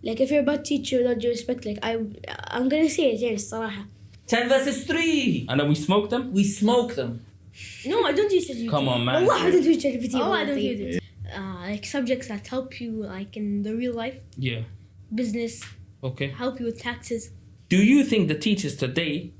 like if you're a bad teacher without due respect, like I'm gonna say it, yes, صراحة. 10 versus 3. And then we smoke them? We smoke them. No, I don't use ChatGPT. Come on, man. Allah, I don't use ChatGPT. Oh, I don't use it. Like subjects that help you like in the real life, Yeah. business, Okay. help you with taxes. Do you think the teachers today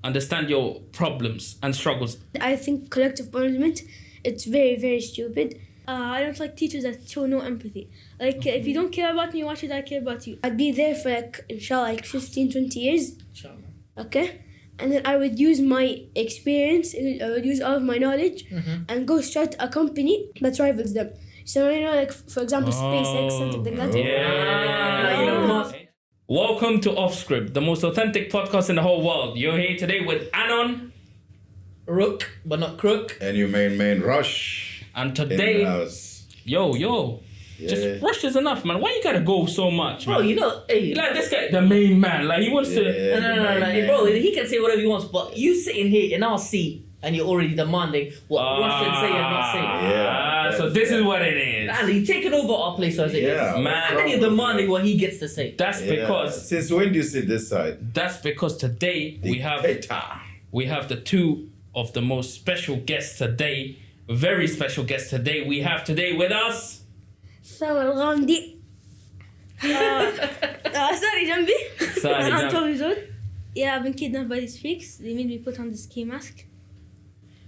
understand your problems and struggles? I think collective punishment, it's very, very stupid. I don't like teachers that show no empathy. Like if you don't care about me, why should I care about you? I'd be there for like, inshallah, like 15, 20 years. Inshallah. Okay? And then I would use my experience, I would use all of my knowledge and go start a company that rivals them. So, you know, like, for example, SpaceX, something like that. Yeah. Welcome to Off Script, the most authentic podcast in the whole world. You're here today with Anon. Rook, but not crook. And your main Rush. And In the today, house. yo, Yeah. just rush is enough, man. Why you gotta go so much, man? Bro, you know, hey. Like this guy, the main man, like he wants to... Yeah, No. Hey, bro, he can say whatever he wants, but you sitting here in our seat and you're already demanding what Rush should say and not say. Yeah. So this is what it is. And he's taking over our place as it is. Yeah. Man. And then you're demanding what he gets to say. That's Yeah. because... Since when do you sit this side? That's because today Dictator. we have the two of the most special guests today. Very special guests today. We have today with us... Salam al-Ghamdi. Sorry, Jambi. Sorry, I'm Jambi. 12 years old. Yeah, I've been kidnapped by these freaks. They made me put on the ski mask.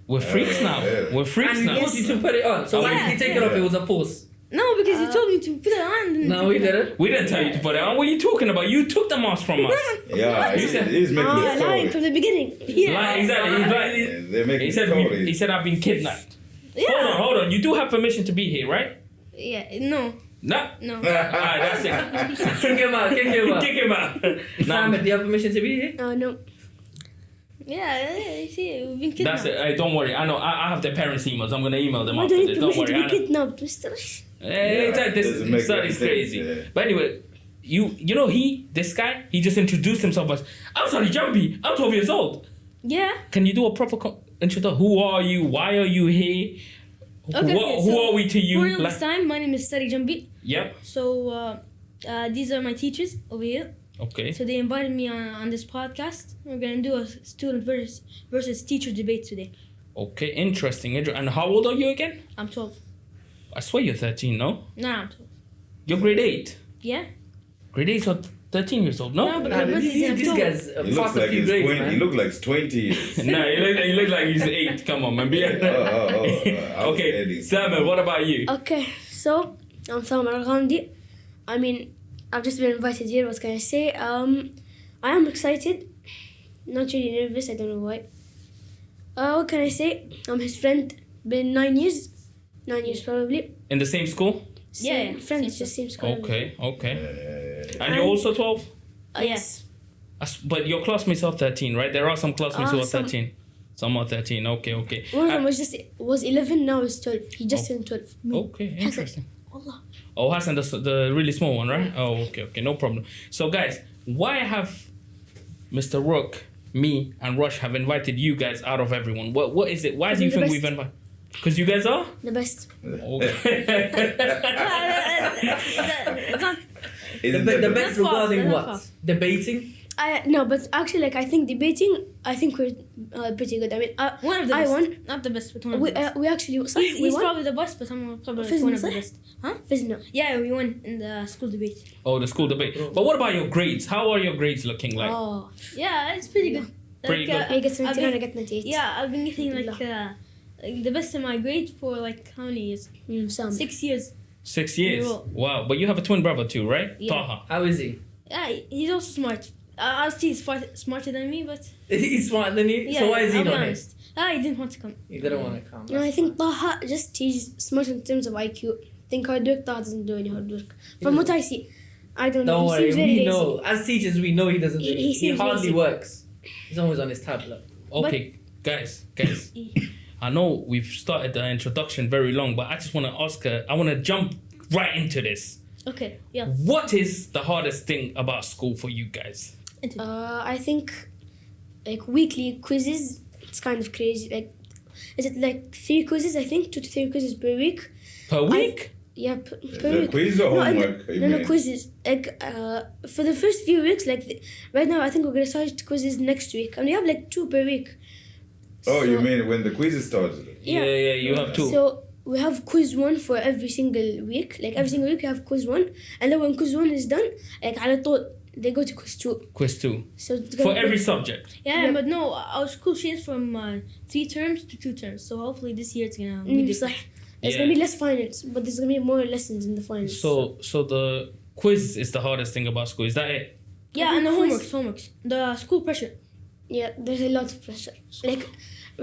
We're freaks now. yeah. We're freaks And now. he forced you to put it on. So why did he take it off? It was a force. No, because you told me to put it on. No, we didn't. We didn't tell you to put it on. What are you talking about? You took the mask from us. Yeah, he's making the Lying story. from the beginning. Yeah. Like, exactly. He's Yeah, like, they're making he said, stories. he said, I've been kidnapped. Yeah. Hold on. You do have permission to be here, right? Yeah, no. No. No. Alright, that's it. Kick him out. Kick him out. Mohammed, do you have permission to be here? No. Yeah, you see, we've been kidnapped. That's it. Hey, don't worry. I know. I have their parents' emails. I'm gonna email them Why after do you this. need Don't permission worry. to I be know. kidnapped, mister? Hey, doesn't make this any is sense, crazy. yeah. But anyway, you know this guy, he just introduced himself as, I'm sorry, Jumpy. I'm 12 years old. Yeah. Can you do a proper introduction? Who are you? Why are you here? Who are we to you? For this time, my name is Sari Jambi. Yep. So, these are my teachers over here. Okay. So they invited me on this podcast. We're gonna do a student versus teacher debate today. Okay, interesting. And how old are you again? I'm 12. I swear you're 13, no? Nah, I'm 12. You're grade 8. Yeah? Grade 8 or 13 years old, no? No, but Nah, my birthday is in these October. guys He looks passed a like few he's grades, 20. He man. looks like 20 years. No, he look like he's 8. Come on, man. Okay, Salman, what about you? Okay, so I'm Salam al-Ghamdi. I mean, I've just been invited here. What can I say? I am excited. Not really nervous. I don't know why. What can I say? I'm his friend. Been 9 years. 9 years probably. In the same school? Yeah, Friends, just same school. Okay. And you're also 12? Yes. But your classmates are 13, right? There are some classmates who are Some- 13. Some are 13. Okay. One of them was 11. Now he's 12. He just turned 12. Okay, interesting. Allah. Oh, Hassan, the really small one, right? Oh, okay, no problem. So, guys, why have Mr. Rook, me, and Rush have invited you guys out of everyone? What is it? Why do you Because think we're we've the invited? Because you guys are? The best. Okay. It's not, The best regarding That's what? false. Debating? No, but actually, like I think debating, I think we're pretty good. I mean, one of the I best. won. Not the best, but one of the best. We actually we He's won. probably the best, but I'm probably Fizz one of the صح? best. Huh? Fizna. Yeah, we won in the school debate. Oh, the school debate. But what about your grades? How are your grades looking like? Oh, Yeah, it's pretty good. Pretty good. he gets I've 79, I been- get 98. Yeah, I've been getting like the best in my grade for like how many years? Some. 6 years. 6 years. Cool. Wow. But you have a twin brother too, right? Yeah. Taha. How is he? Yeah, he's also smart. I'll say he's smarter than me, but He's smarter than you? yeah, So why is he I'll be not here? honest. He didn't want to come. He didn't want to come. No, I think Taha he's smart in terms of IQ. I think hard work, Taha doesn't do any hard work. From what I see, I don't know. Don't He worry, seems very we lazy. know. As teachers, we know he doesn't do He it. He seems hardly lazy. works. He's always on his tablet. Okay, guys. I know we've started the introduction very long, but I just want to ask her, I want to jump right into this. Okay, yeah. What is the hardest thing about school for you guys? I think like weekly quizzes. It's kind of crazy. Like, is it like 3 quizzes? I think 2 to 3 quizzes per week. Per week? Yeah, per The week. quiz or No, homework? you No, mean? quizzes. Like, for the first few weeks, right now, I think we're gonna start quizzes next week, and we have like 2 per week. Oh, you So- mean when the quiz starts? Yeah, you have two. So we have quiz 1 for every single week. Like every single week, we have quiz 1, and then when quiz 1 is done, like على طول, they go to quiz 2. Quiz 2. So it's For gonna every be- subject. Yeah, Yeah. but no, our school changes from 3 terms to 2 terms. So hopefully this year it's gonna be different. صح. There's Yeah. gonna be less finals, but there's gonna be more lessons in the finals. So the quiz is the hardest thing about school. Is that it? Yeah, and the Quiz- homeworks. The school pressure. yeah, there's a lot of pressure. Like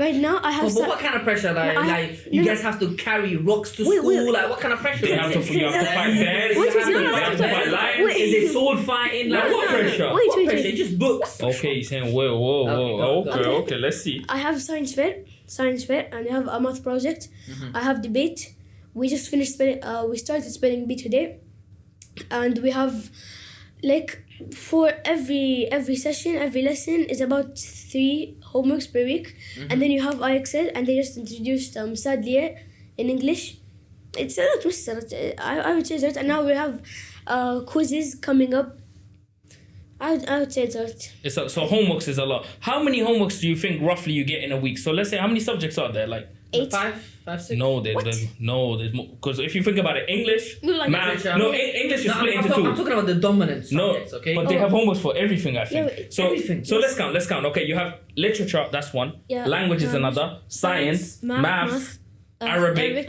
right now, I have. But what kind of pressure? Like, No, you no. guys have to carry rocks to Wait, school. wait. Like, what kind of pressure? You is have it? to fight bears. Wait, You have to fight lions. Wait. Is it sword fighting? Like, what pressure? Wait, What wait, pressure? wait. Just books. Okay, you're saying whoa. Okay, Okay, let's see. I have science fair, and I have a math project. I have debate. We just finished spelling. We started spelling bee today, and we have like for every session, every lesson is about 3 homeworks per week, and then you have IXL, and they just introduced Sadlier in English. It's a lot مش I would say that, and now we have quizzes coming up. I would say that. So homeworks is a lot. How many homeworks do you think roughly you get in a week? So let's say how many subjects are there? Like 8. 5, 6. no, What? there's more. Because if you think about it, English, No, like math. literature. No, English is No, split I'm into 2. talking about the dominant No, subjects, okay? but they have homeworks for everything, I think. Yeah, but so everything, so yes. let's count. Okay, you have literature, that's one. Yeah. Language is another. Science, math, Arabic,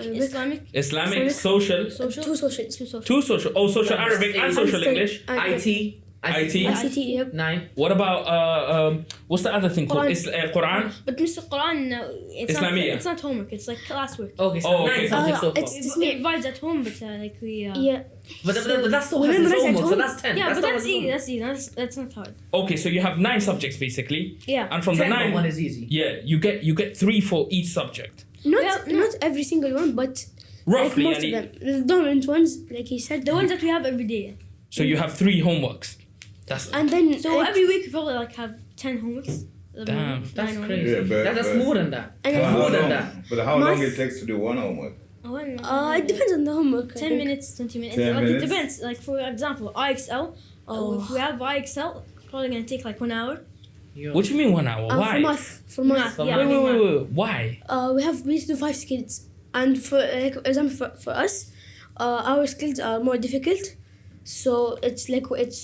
Islamic, social. Social. 2 socials. 2 social. 2 social. Oh, social Arabic and social And English. IT. IT. ICT, yep. 9. What about what's the other thing called? Quran. But Mr. Quran, Islamiyya. it's not homework. It's like classwork. Okay, so Oh, 9 okay. subjects so far. It's It just me. divides at home, but like we. Yeah. But that still we has its memorize at homework, so home. that's 10. Yeah, but still that's has its easy. homework. That's not hard. Okay, so you have 9 subjects basically. Yeah. And from the 10 9 one is easy. Yeah, you get 3 for each subject. Not every single one, but Roughly, like most yani- of them. The dominant ones, like he said. The ones that we have every day. So you have 3 homeworks. That's And then So like, every week we probably like have 10 homeworks. Damn. That's 9 crazy. Yeah, but- That's but- more than that. And But then- how More than long? that. But how long Math- it takes to do one homework? it depends on the homework. I 10 think. minutes, 20 minutes. 10 Like minutes? it depends. Like for example, IXL. Oh. If we have IXL, probably gonna take like 1 hour. What do you mean 1 hour? Why? For math. Math, yeah. Wait. Why? We used to do 5 skills, and for like example for us, our skills are more difficult, so it's like it's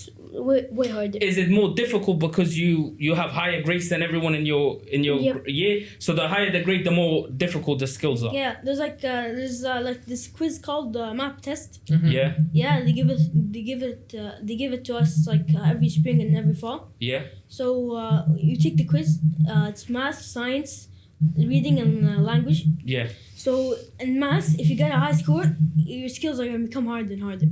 way harder. Is it more difficult because you have higher grades than everyone in your Yep. year? So the higher the grade, the more difficult the skills are. Yeah, there's like this quiz called the map test. Yeah. Yeah, they give it to us like every spring and every fall. Yeah. So you take the quiz. It's math, science, reading, and language. Yeah. So in math, if you get a high score, your skills are gonna become harder and harder.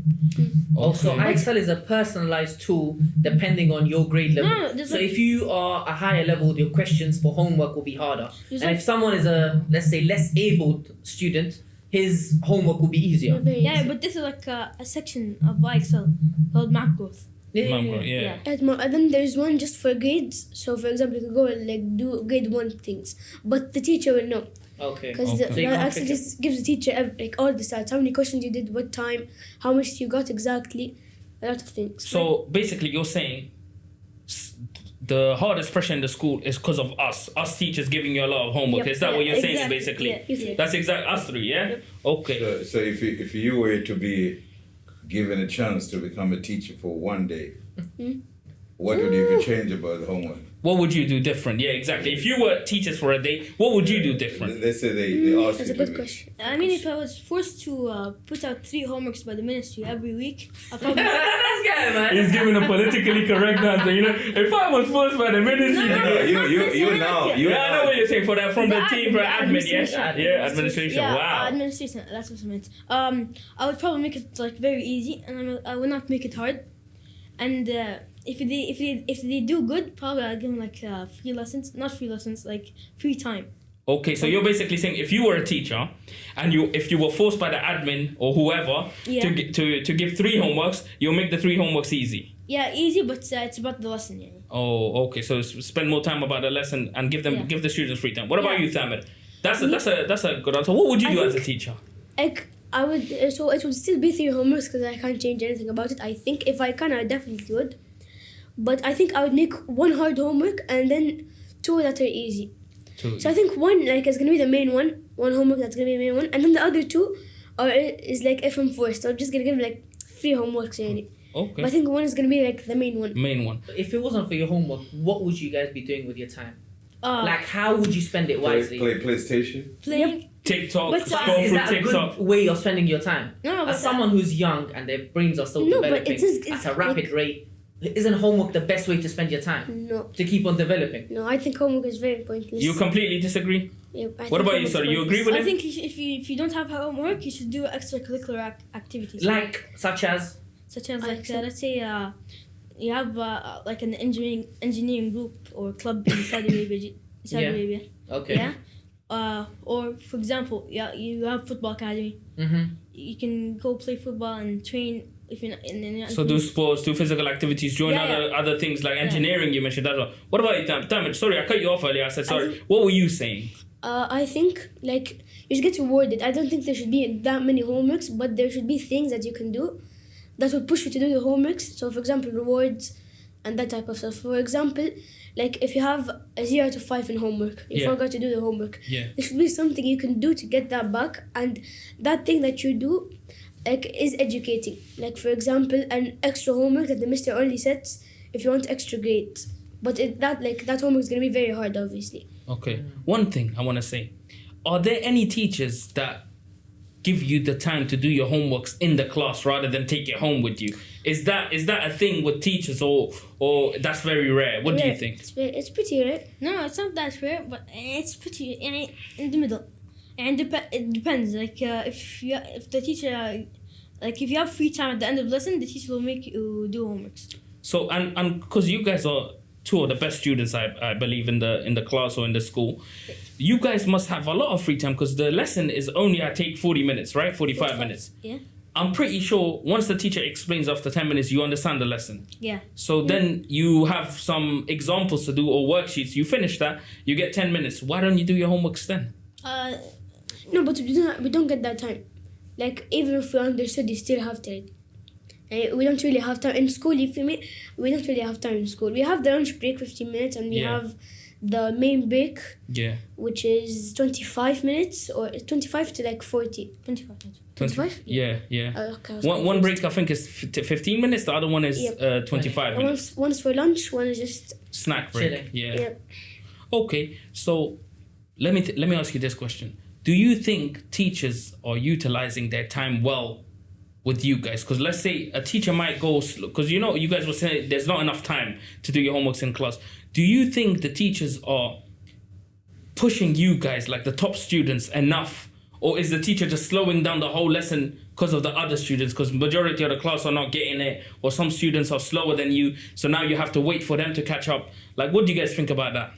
Also, Okay. IXL is a personalized tool depending on your grade level. No, there's So like- if you are a higher level, your questions for homework will be harder. There's And like- if someone is a, let's say, less abled student, his homework will be easier. Yeah, but this is like a section of IXL called map growth. Mango, yeah. Yeah. And then there's one just for grades. So for example, you could go and like do grade 1 things, but the teacher will know Okay. because Okay. So you can't actually pick just gives the teacher like all the stats, how many questions you did, what time, how much you got exactly, a lot of things. So basically, you're saying the hardest pressure in the school is because of us teachers giving you a lot of homework. Yep. Is that what you're saying Exactly. basically? Yeah. That's exactly us 3, yeah? Okay. So if you were to be given a chance to become a teacher for one day, what would you change about the homework? What would you do different? Yeah, exactly. If you were teachers for a day, what would you do different? They say they ask That's you a good to question. I mean, if I was forced to put out 3 homeworks by the ministry every week, I'd probably. That's good, man. He's giving a politically correct answer. You know, if I was forced by the ministry, No, you now you yeah, I know what you're saying for that from the team for admin. administration. Yeah, administration. Yeah, Wow. administration. That's what I meant. I would probably make it like very easy, and I would not make it hard. And if they do good, probably I'll give them like free lessons, not free lessons, like free time. Okay, so you're basically saying if you were a teacher and if you were forced by the admin or whoever to give 3 homeworks, you'll make the 3 homeworks easy. Yeah, easy, but it's about the lesson. Yeah. Oh, okay. So spend more time about the lesson and give the students free time. What about Yeah. you, Thamir? That's a good answer. What would you I do as a think- teacher? Like I would. So it would still be 3 homeworks because I can't change anything about it. I think if I can, I definitely would. But I think I would make 1 hard homework and then 2 that are easy. So I think 1 like is gonna be the main one. 1 homework that's gonna be the main one, and then the other 2 is like if I'm forced. So I'm just gonna give like 3 homeworks. Okay. But I think 1 is gonna be like the main one. Main one. If it wasn't for your homework, what would you guys be doing with your time? Like How would you spend it wisely? Play PlayStation. playing. TikTok, But, scroll Is through that a TikTok. good way of spending your time? No, but As someone who's young and their brains are still No, but developing it's at a rapid rate, isn't homework the best way to spend your time? No, To keep on developing? no, I think homework is very pointless. You completely disagree? Yep, I What think about you, homework is sir? You agree pointless. with I him? think if you don't have homework, you should do extracurricular activities. Like, such as? Such as I like accept. let's say you have like an engineering group or club in Saudi Arabia. Yeah. Okay. Yeah. Or for example, you have football academy. Mm-hmm. You can go play football and train if you're not in. So do sports, do physical activities, join Yeah, other things like engineering. You mentioned that. What about you, Tam? Sorry, I cut you off earlier. I said sorry. What were you saying? I think like you should get rewarded. I don't think there should be that many homeworks, but there should be things that you can do that will push you to do your homeworks. So for example, rewards and that type of stuff. For example, like if you have a 0 to 5 in homework, you Yeah. forgot to do the homework. Yeah. There should be something you can do to get that back, and that thing that you do like is educating. Like for example, an extra homework that the mister only sets if you want extra grades. But that homework is gonna be very hard, obviously. Okay. One thing I want to say: are there any teachers that give you the time to do your homeworks in the class rather than take it home with you? Is that a thing with teachers, or that's very rare? What do you Rare. think? It's pretty rare. No, it's not that rare, but it's pretty in the middle. And it depends. Like if the teacher, like if you have free time at the end of the lesson, the teacher will make you do homeworks. So and because you guys are 2 of the best students, I believe in the class or in the school, you guys must have a lot of free time because the lesson is only I take 40 minutes, right? 45 minutes. Yeah. I'm pretty sure once the teacher explains after 10 minutes, you understand the lesson. Yeah. So then you have some examples to do or worksheets. You finish that, you get 10 minutes. Why don't you do your homeworks then? No, but we don't get that time. Like even if we understood, you still have to. We don't really have time in school. You feel me? We don't really have time in school. We have the lunch break 15 minutes, and we Yeah. have the main break, Yeah. which is 25 minutes or 25 to like 40. 25 minutes. 25? Yeah. Okay, I was One confused. break I think is 15 minutes. The other one is Yep. 25 And minutes. one's for lunch. One is just Snack break. Chilling. Yeah. yeah. Okay. So let me ask you this question. Do you think teachers are utilizing their time well with you guys? Because let's say a teacher might go, because you guys were saying there's not enough time to do your homeworks in class. Do you think the teachers are pushing you guys, like the top students, enough? Or is the teacher just slowing down the whole lesson because of the other students? Because majority of the class are not getting it, or some students are slower than you, so now you have to wait for them to catch up. Like, what do you guys think about that?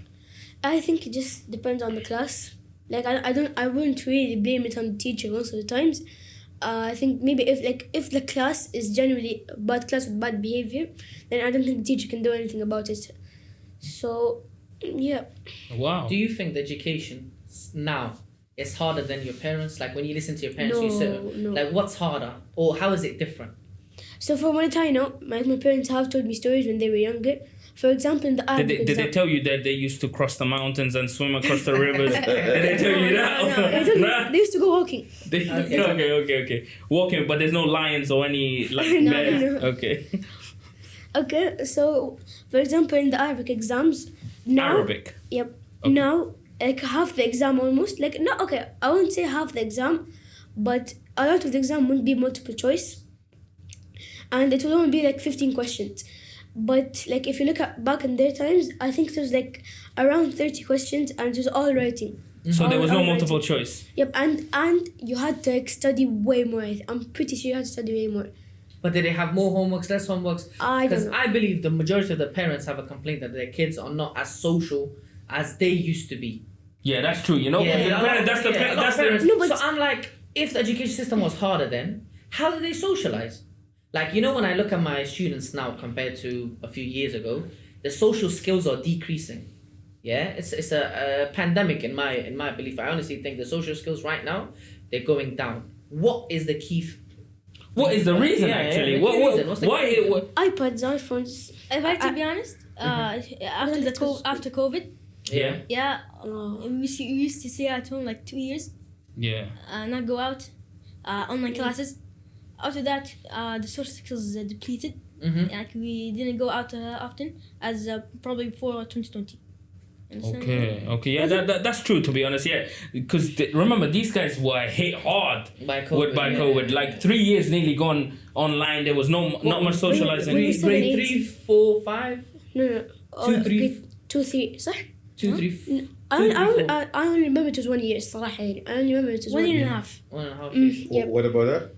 I think it just depends on the class. Like I wouldn't really blame it on the teacher most of the times. I think maybe if the class is generally a bad class with bad behavior, then I don't think the teacher can do anything about it. So yeah. Wow. Do you think the education now is harder than your parents? Like when you listen to your parents, you say, No. like what's harder, or how is it different? So from what I know, my parents have told me stories when they were younger. For example, in the Arabic Did they exam. tell you that they used to cross the mountains and swim across the rivers? Did they tell you that? They told me Nah. they used to go walking. Okay. Walking, but there's no lions or any like No, bears. no. Okay. Okay, so for example, in the Arabic exams, now Arabic. Yep. Okay. Now, like half the exam almost, like no, okay, I wouldn't say half the exam, but a lot of the exam would be multiple choice, and it would only be like 15 questions. But like if you look at back in their times, I think there's like around 30 questions, and it was all writing. So there was no All multiple writing. choice. Yep, and you had to like study way more. I'm pretty sure you had to study way more. But did they have more homeworks, less homeworks? I don't Because know. I believe the majority of the parents have a complaint that their kids are not as social as they used to be. Yeah, that's true. You know, Yeah, the a lot parent- of- that's the yeah, a parent- lot that's of parents. the. No, but- So I'm like, if the education system was harder then, how do they socialize? Like, you know, when I look at my students now compared to a few years ago, the social skills are decreasing. Yeah, it's a pandemic in my belief. I honestly think the social skills right now, they're going down. what is the key? What is the reason Yeah, actually? the key reason. What's the Why? key reason? iPads, iPhones. If I to be honest, after COVID, Yeah. we used to stay at home like 2 years, Yeah. not go out, online classes. After that, the social skills depleted. Mm-hmm. Like we didn't go out often as probably before 2020. Understand? Okay. Yeah, that's true, to be honest. Yeah, because remember, these guys were hit hard By COVID. by COVID. Like 3 years nearly gone online. There was not much socializing. Grade Grade 3, 4, 5, No. 2, 3, grade 2, 3. صح؟ 2, 3, I only remember it was 1 year الصراحة يعني. I only remember it was 1 year and a year. half. 1.5 years. Yep. What about that?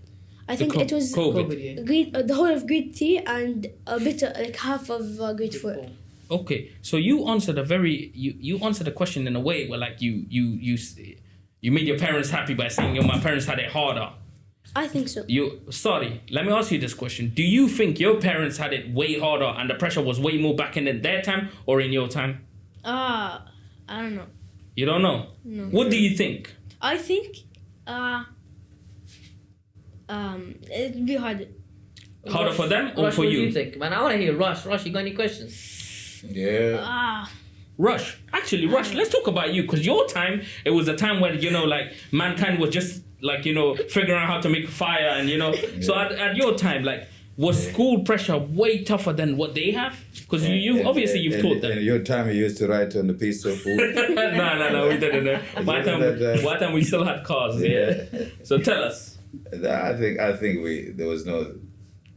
I think it was COVID. COVID, yeah. grade the whole of grade 3 and a bit like half of grade 4. Okay, so you answered you answered the question in a way where like you made your parents happy by saying, "Yo, my parents had it harder." I think so. Sorry, let me ask you this question: do you think your parents had it way harder and the pressure was way more back in their time or in your time? I don't know. You don't know. No. What do you think? I think it'd be hard. Harder for them or Rush, for what do you? you think? Man, I want to hear Rush. Rush, you got any questions? Yeah. Rush, actually, Rush, let's talk about you, because your time, it was a time where, like, mankind was just, like, figuring out how to make fire and, so at your time, like, was school pressure way tougher than what they have? Because you obviously you've taught them. In your time, you used to write on a piece of wood. No, we didn't. My time we still had cars, yeah. So tell us. I think there was no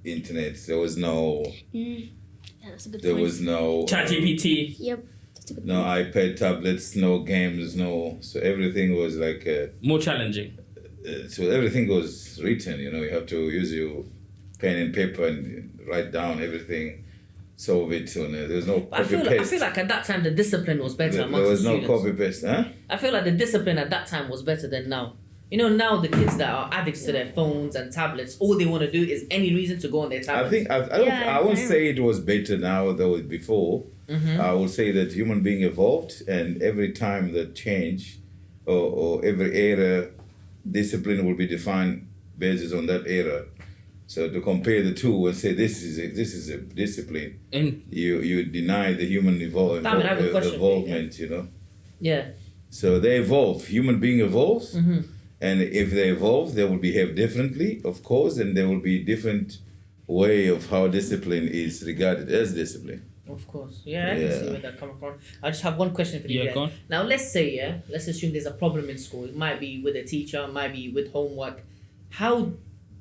internet, there was no... Yeah, that's a good There point. was no ChatGPT. Yep. That's a good no iPad, tablets, no games, so everything was like More challenging. so everything was written. You have to use your pen and paper and write down everything, solve it. So there was no I copy feel paste. like at that time the discipline was better There amongst was the no students. copy paste, huh? I feel like the discipline at that time was better than now. Now the kids that are addicts to their phones and tablets, all they want to do is any reason to go on their I tablets. think I won't say it was better now than before. Mm-hmm. I will say that human being evolved, and every time that change or every era, discipline will be defined based on that era. So to compare the two and say this is a discipline, And you deny the human Damn it, I have a question for you, involvement. Yeah. So they evolve. Human being evolves. Mm-hmm. And if they evolve, they will behave differently, of course, and there will be different way of how discipline is regarded as discipline. Of course. Yeah, I can see where that coming from. I just have one question for you. Yeah, go on. Now let's assume there's a problem in school. It might be with a teacher, it might be with homework. How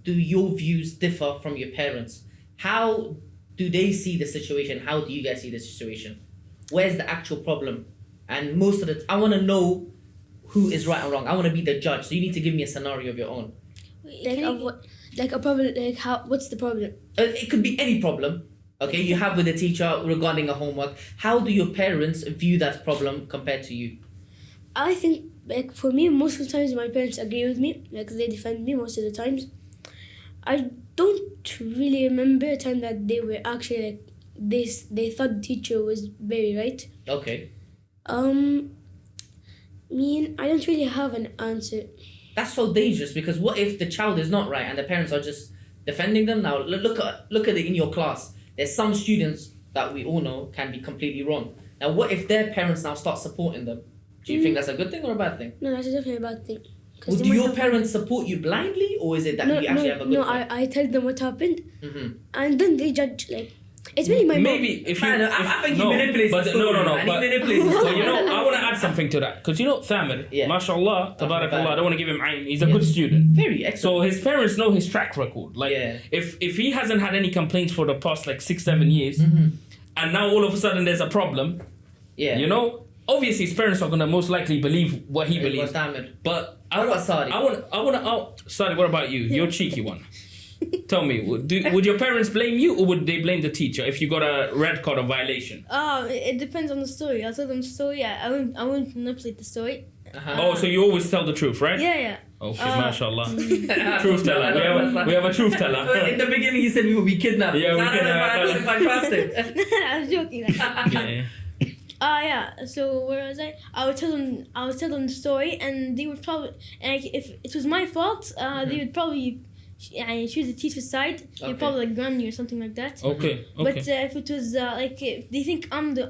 do your views differ from your parents? How do they see the situation? How do you guys see the situation? Where's the actual problem? And most of I want to know who is right and wrong. I want to be the judge. So you need to give me a scenario of your own. like a problem. Like how? What's the problem? It could be any problem. Okay, you have with a teacher regarding a homework. How do your parents view that problem compared to you? I think like for me, most of the times my parents agree with me. Like they defend me most of the times. I don't really remember a time that they were actually like they thought the teacher was very right. Okay. I don't really have an answer. That's so dangerous, because what if the child is not right and the parents are just defending them? Now look at it in your class. There's some students that we all know can be completely wrong. Now what if their parents now start supporting them? Do you think that's a good thing or a bad thing? No, that's definitely a bad thing. Well, do your parents support you blindly, or is it that you actually have a good thing? I tell them what happened, Mm-hmm. and then they judge. Like it's really my maybe if you, I think he no, manipulates but the story, no, man. but He manipulates the but story. I want to add something to that, because Thamir, Yeah. mashallah, tabarakallah, I don't want to give him ayn, he's a Yeah. good student. Very excellent. So his parents know his track record. Like Yeah. if he hasn't had any complaints for the past like 6-7 years, and now all of a sudden there's a problem, yeah. obviously his parents are gonna most likely believe what he believes. But What about Sadi? Sadi, what about you? You're a cheeky one. Tell me, would your parents blame you, or would they blame the teacher if you got a red card or violation? It depends on the story. I'll tell them the story. I won't manipulate the story. Oh, so you always tell the truth, right? Yeah. Okay, mashallah. Truth teller. We have a truth teller. In the beginning, he said we would be kidnapped. Yeah, we I don't know if I trust him. I'm joking. Yeah. Yeah. So where was I? I would tell them the story, and they would probably, and if it was my fault, they would probably choose the teacher's side. They'd probably like gun you or something like that. Okay. But if it was if they think I'm the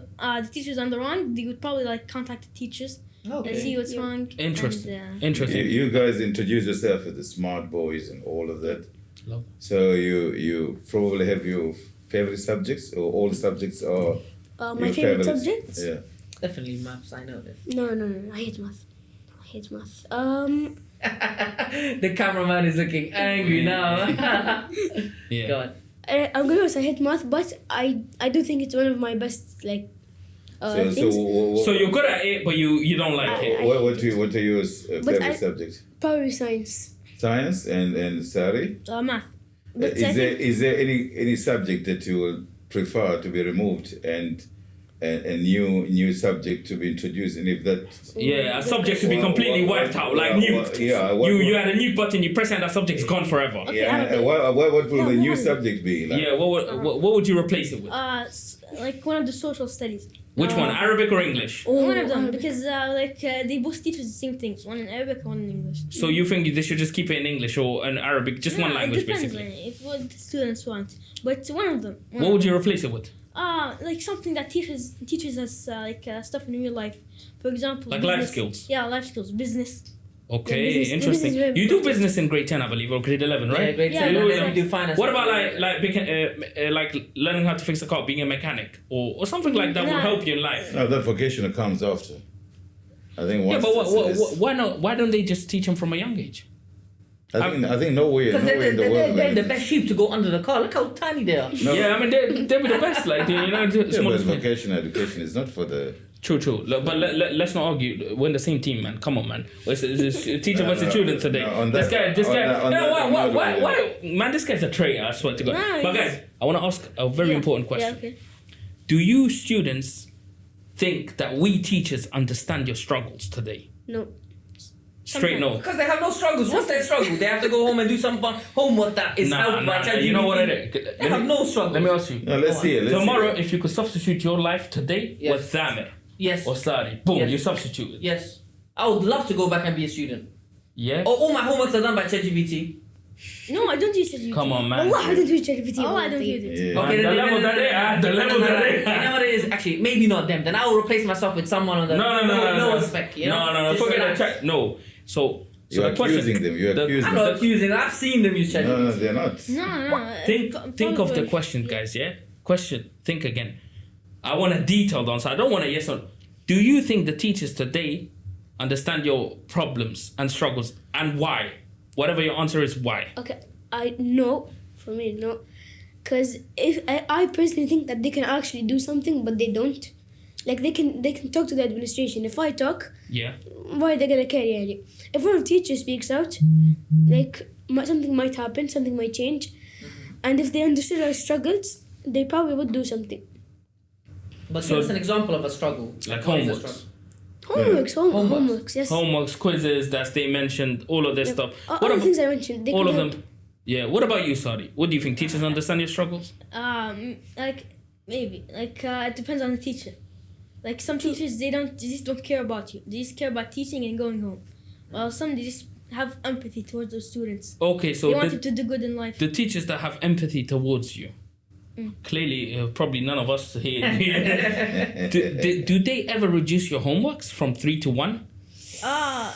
teacher's on the wrong, they would probably like contact the teachers and see what's wrong. Interesting. And, Interesting. You guys introduce yourself as the smart boys and all of that. Love. So you probably have your favorite subjects, or all the subjects are My your favorite favorites? subjects? Yeah. Definitely maths. I know that. No. I hate math. The cameraman is looking angry now. Yeah. Go on. I'm gonna say I hate math, but I do think it's one of my best things. So you're good at it, but you don't like it. What are your favorite subjects? Probably science. Science and Sari? math. But I think Is there any subject that you will prefer to be removed and a new subject to be introduced? And if that Yeah, a subject to be completely wiped out, like nuked. You had a nuke button, you press it, and that subject's gone forever. what will the new subject be? Like? Yeah, what would you replace it with? Like one of the social studies. Which one, Arabic or English? One of them, because they both teach us the same things. One in Arabic, one in English. So you think they should just keep it in English or in Arabic, just one language It depends basically? on if what the students want. But one of them. What would you replace it with? Like something that teaches us stuff in real life. For example, Like business. life skills? Yeah, life skills, business. Okay, business interesting. is very You do important. business in grade 10, I believe, or grade 11, right? Yeah, grade Yeah, 10, yeah, and yeah. then we do finance. What about like learning how to fix a car, being a mechanic, or something like that will help you in life? No, that vocational comes after. I think Yeah, once but why not? Why don't they just teach them from a young age? I think nowhere Because in the world. they're the best sheep to go under the car. Look how tiny they are. No. Yeah, I mean they'll be the best. Like you know, Yeah, small but vocational education is not for the. True. But let's not argue. We're in the same team, man. Come on, man. It's teacher versus student today. no, on This that- guy. on You know, that, I'm not why? with Man, this guy's a traitor. I swear to God. No, But guys, I want to ask a very important question. Yeah, okay. Do you students think that we teachers understand your struggles today? no. Straight no. Because they have no struggles. What's their struggle? They have to go home and do some homework that is helped by ChatGPT. You know what it is? They have no struggles. Let me ask you. No, let's see it. Tomorrow, if you could substitute your life today Yes. with Zamir Yes. or Sari, boom, Yes. you substitute it. Yes. I would love to go back and be a student. Yeah? All my homeworks are done by ChatGPT. No, I don't use it. Come on, man. Allah, I don't use ChatGPT. Oh, I don't use it. Yeah. Okay, the level that they are, the level that they You know are. what it is? Actually, maybe not them. Then I will replace myself with someone on the No. spec. You know? No. Just Forget relax. the chat. No. So You're the question. accusing them. You're the- accusing I'm them. not accusing. I've seen them use ChatGPT. No, they're not. No. Think of the question, guys. Yeah. Question. Think again. I want a detailed answer. I don't want a yes or no. Do you think the teachers today understand your problems and struggles, and why? Whatever your answer is, why? Okay, for me, no. Because if I personally think that they can actually do something, but they don't. Like they can talk to the administration. If I talk, Yeah. why are they gonna care? Yani? If one teacher speaks out, like something might happen, something might change, and if they understood our struggles, they probably would do something. But So- give us an example of a struggle. Like What is a homeworks. struggle? Homeworks, yes. Homeworks, quizzes that they mentioned, all of this Yep. stuff. All What the about things I mentioned, they all can of help. them? Yeah. What about you, Sadi? What do you think? Teachers understand your struggles? Like maybe it depends on the teacher. Like some teachers they just don't care about you. They just care about teaching and going home. While some they just have empathy towards those students. Okay, so They want you to do good in life. the teachers that have empathy towards you. Clearly, probably none of us here. do they ever reduce your homeworks from 3 to 1?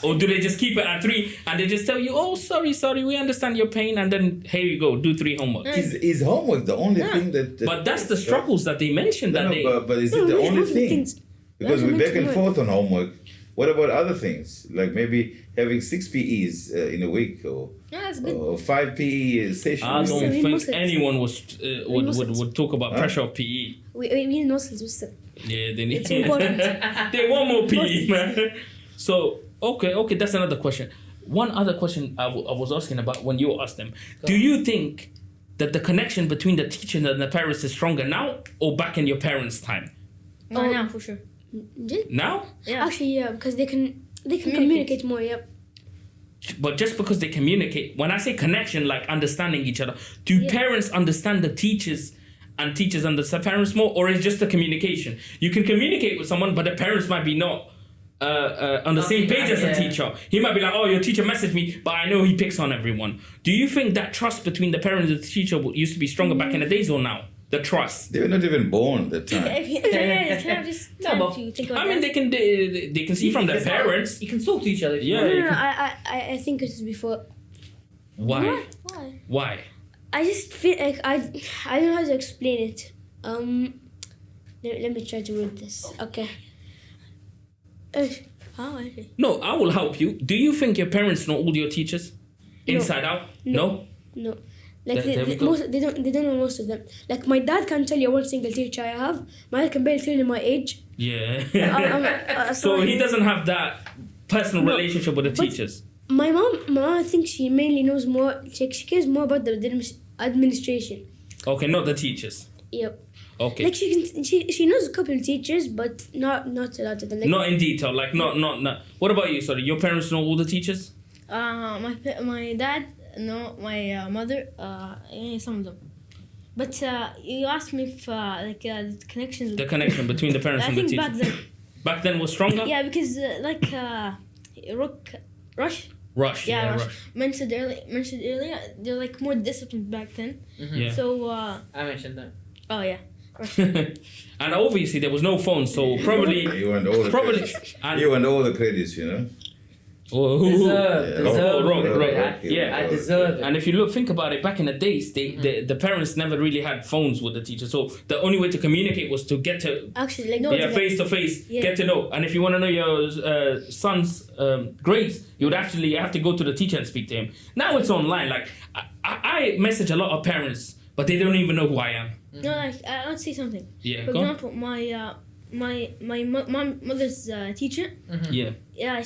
Or do they just keep it at 3 and they just tell you, oh, sorry, we understand your pain, and then here you go, do 3 homework. Is homework the only thing that? But that's the struggles that they mentioned that they. but is No, it the there's only lots of thing? things. Because Lots we're of back and things. forth on homework. What about other things? Like maybe having 6 PEs in a week or That's good. 5 PE sessions. I don't We think must- anyone would talk about Huh? pressure of PE. We need muscles. Yeah, they need. It's important. They want more PE, man. So okay, that's another question. One other question I was asking about when you asked them. Do you think that the connection between the teacher and the parents is stronger now or back in your parents' time? Now for sure. Now? Yeah. Actually, yeah, because they can communicate more. Yep. But just because they communicate, when I say connection, like understanding each other, do parents understand the teachers and teachers understand parents more, or is just the communication? You can communicate with someone, but the parents might be not on the same page as the teacher. He might be like, oh, your teacher messaged me, but I know he picks on everyone. Do you think that trust between the parents and the teacher used to be stronger back in the days or now? The trust. They were not even born at that time. Can I just No, but- think about I mean, that? they can see from their parents. You can talk to each other. Yeah. No, you no, can- I think it was before. Why? Why? Why? I just feel like I don't know how to explain it. Let me try to word this. Okay. How actually? No, I will help you. Do you think your parents know all your teachers, inside out? No. No. Like There we go. they don't know most of them. Like my dad can't tell you one single teacher I have. My dad can barely tell you my age. Yeah. So he doesn't have that personal No, relationship with the but- teachers. My mom, I think she mainly knows more. She cares more about the administration. Okay, not the teachers. Yep. Okay. Like she knows a couple of teachers, but not a lot of them. Like, Not in detail, like not. What about you? Sorry, your parents know all the teachers? My dad, no, my mother, some of them. But you asked me if the connections. The connection between the parents I and the think teachers. back then. Back then was stronger. Yeah, because Rook, Rush. Rush. Yeah, Yeah, Rush. Rush. Mentioned earlier, they're like more disciplined back then. Yeah. So I mentioned that. oh yeah, Rush. And obviously there was no phone, so probably. You want all the Probably. credits. And, You want all the credits, you know. Rook. Yeah. I deserve it. And if you think about it, back in the days, the parents never really had phones with the teacher. So the only way to communicate was to get to actually, like face to face, Yeah. get to know. And if you want to know your son's grades, you would actually have to go to the teacher and speak to him. Now it's online. Like I message a lot of parents, but they don't even know who I am. No, like I'll say something. Yeah, For go on. example, my mother's teacher. Yeah, Yeah,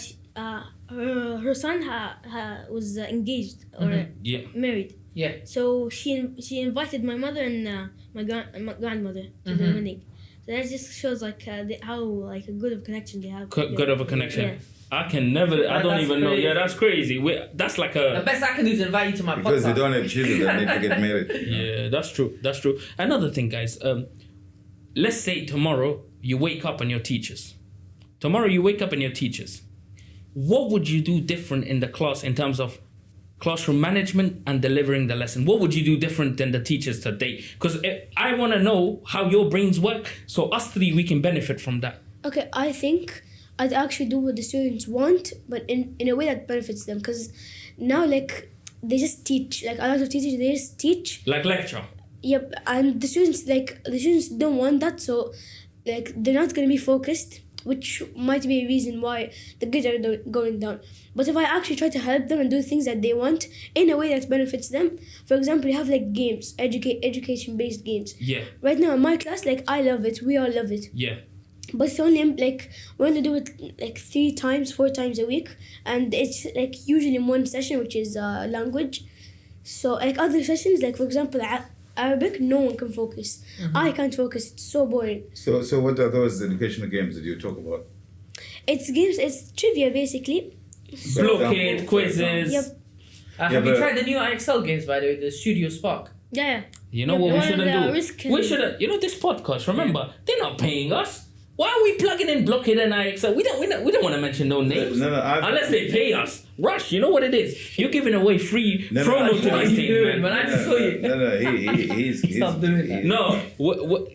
her son was engaged or yeah. married. Yeah. So she invited my mother and my grandmother to the wedding. So that just shows like how like a good of connection they have. Good of a connection. Yeah. I can never. I don't That's even know. crazy. Yeah, that's crazy. That's like The a. best I can do is invite you to my Because podcast. they don't have children that need to get married. Yeah, that's true. That's true. Another thing, guys. Let's say tomorrow you wake up and your teachers. Tomorrow you wake up and your teachers. What would you do different in the class in terms of classroom management and delivering the lesson? What would you do different than the teachers today? Because I want to know how your brains work, so us three we can benefit from that. Okay, I think I'd actually do what the students want, but in a way that benefits them. Because now, like, they just teach. Like, a lot of teachers, they just teach. Like lecture. Yep, and the students don't want that, so, like, they're not going to be focused, which might be a reason why the grades are going down. But if I actually try to help them and do things that they want in a way that benefits them, for example, you have, like, games, education-based games. Yeah. Right now in my class, like, I love it. We all love it. Yeah. But it's only like we only do it like 4 times a week, and it's like usually in one session, which is language. So like other sessions, like for example Arabic, no one can focus. I can't focus. It's so boring. So what are those educational games that you talk about? It's games. It's trivia basically. Blockade, quizzes. Yep. Have Yeah, you but- tried the new IXL games, by the way, the Studio Spark? Yeah. You know Yeah, what we one of shouldn't the do? risk We and- shouldn't. You know this podcast. Remember, they're not paying us. Why are we plugging in Blockade and IXL? We don't want to mention no names. No, Unless they pay us. Rush, you know what it is? You're giving away free No, promo I- to What are these you things, doing, man. man? I just saw you. He's Stop doing that. No,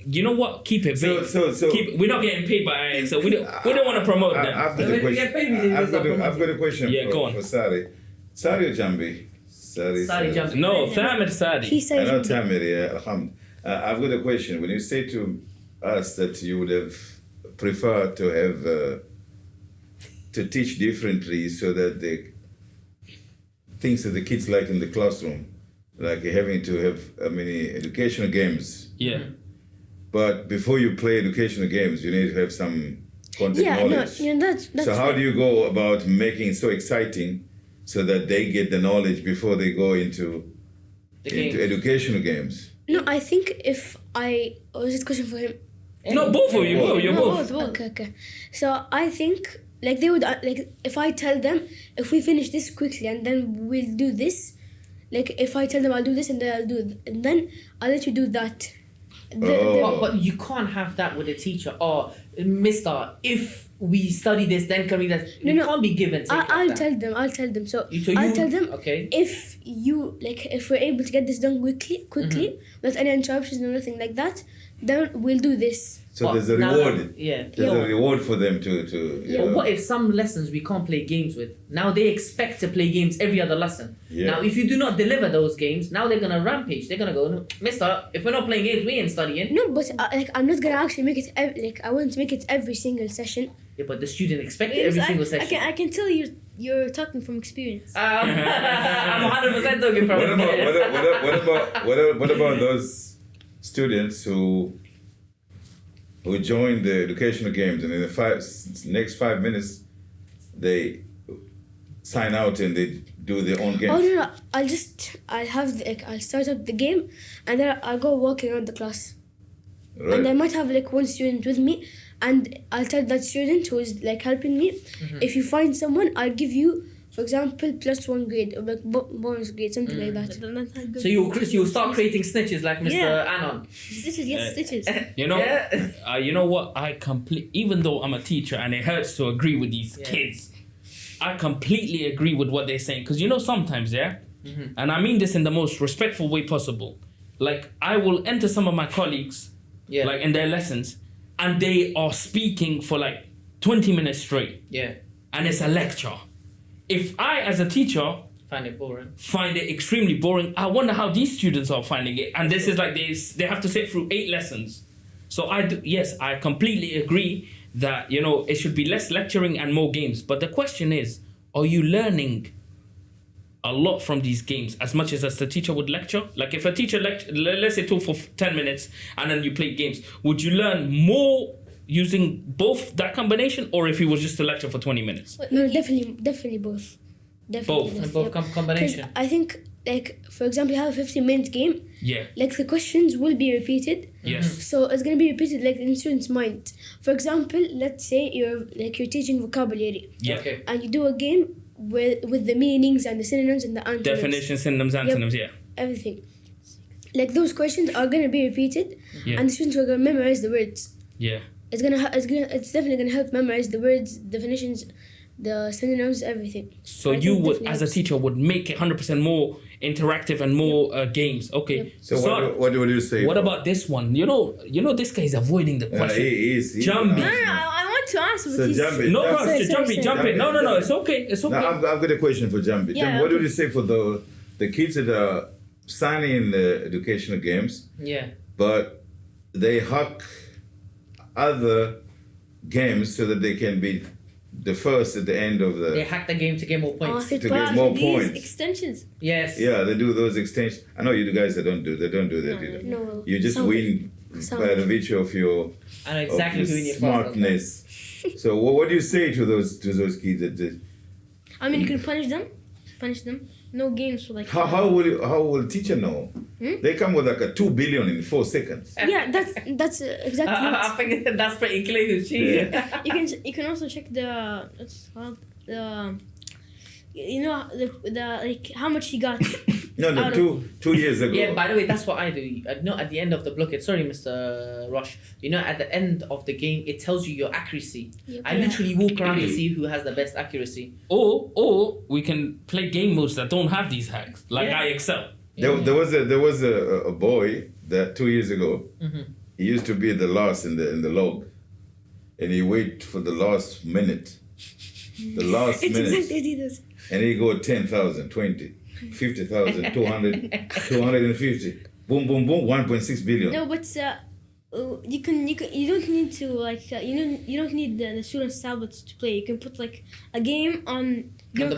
you know what? Keep it vague. So- We're not getting paid by IXL. We don't want to promote them. I've got When a we question. get paid, we didn't I've use got that a- I've got a question Yeah, go on. for Sari. Sari or Jambi? Sari Jambi. No, Thamid Sadi. He I says know Tamir, yeah, Alhamd. I've got a question. When you say to us that you would have preferred to have to teach differently so that the things that the kids like in the classroom, like having to have many educational games, Yeah. but before you play educational games, you need to have some content knowledge. that's So how do you go about making it so exciting so that they get the knowledge before they go into games. educational games? No, I think if was this question for him? No, both of you. Both. You're No, both. Okay. So I think like they would like if I tell them if we finish this quickly and then we'll do this, like if I tell them I'll do this and then I'll do it, and then I'll let you do that. But you can't have that with a teacher. Or, Mister, if we study this, then can we... That it can't be given. I'll tell them. So I'll tell them, okay, if we're able to get this done quickly, without any interruptions or nothing like that, then we'll do this. So there's a reward. There's a reward for them to But what if some lessons we can't play games with? Now they expect to play games every other lesson. Yeah. Now if you do not deliver those games, now they're gonna rampage. They're gonna go, "No, Mister, if we're not playing games, we ain't studying." No, but I'm not gonna actually make it I won't make it every single session. Yeah, but the student expects it every single session. I can tell you're talking from experience. I'm 100% talking from what about those students who join the educational games and in the next 5 minutes they sign out and they do their own games? Oh no! I'll start up the game and then I'll go walking around the class. Right. And I might have one student with me, and I'll tell that student who is helping me, if you find someone, I'll give you, for example, +1 grade or bonus grade, something like that. So you'll start creating snitches like Mr. Anon. Stitches, yes, stitches. You know what? Even though I'm a teacher and it hurts to agree with these kids, I completely agree with what they're saying. Because sometimes, and I mean this in the most respectful way possible. Like, I will enter some of my colleagues, like in their lessons, and they are speaking for 20 minutes straight. Yeah. And it's a lecture. If I, as a teacher, find it extremely boring, I wonder how these students are finding it. And this is they have to sit through 8 lessons. So I completely agree that, it should be less lecturing and more games. But the question is, are you learning a lot from these games as much as the teacher would lecture? Like if a teacher let's say talk for 10 minutes and then you play games, would you learn more using both that combination, or if he was just to lecture for 20 minutes? No, definitely both. Both combination. I think, for example, you have a 15-minute game. Yeah. The questions will be repeated. Yes. So it's gonna be repeated in the student's mind. For example, let's say you're teaching vocabulary. Yeah. Okay. And you do a game with the meanings and the synonyms and the antonyms. Definitions, synonyms, antonyms. Yep. Everything. Those questions are gonna be repeated, and the students are gonna memorize the words. Yeah. It's definitely gonna help memorize the words, definitions, the synonyms, everything. So you would, as a teacher, would make it 100% more interactive and more games. Okay. Yep. So what do you say? What about this one? You know, this guy is avoiding the question. He is. Jambi. I want to answer. So Jambi. No, Sorry. jump in. No, it's okay. Now, I've got a question for Jambi. Yeah, Jambi, what do you say for the kids that are signing in the educational games, but they hack other games so that they can be the first at the end of the... They hack the game to get more points. to get more points. Extensions. Yes. Yeah, they do those extensions. I know you guys don't do that either. No. You just win by the virtue of your I know exactly of who your in your smartness. So what do you say to those kids that I mean, you can punish them. No games for how will a teacher know? They come with a 2 billion in 4 seconds. Yeah, that's exactly. I think that's pretty clear. Yeah. You can also check the how much he got. No, 2 years ago. Yeah, by the way, that's what I do. At the end of the blockade, sorry, Mr. Rush, at the end of the game, it tells you your accuracy. Yep. I literally walk around to see who has the best accuracy. Or we can play game modes that don't have these hacks, like I Excel. There was a boy that 2 years ago. He used to be the last in the log, and he wait for the last minute. The last It's minute. exactly what he does. And he go 10,000, 20, 50,000, 200, 250. Boom, boom, boom, 1.6 billion. No, but you don't need to you don't need the students' tablets to play. You can put a game on the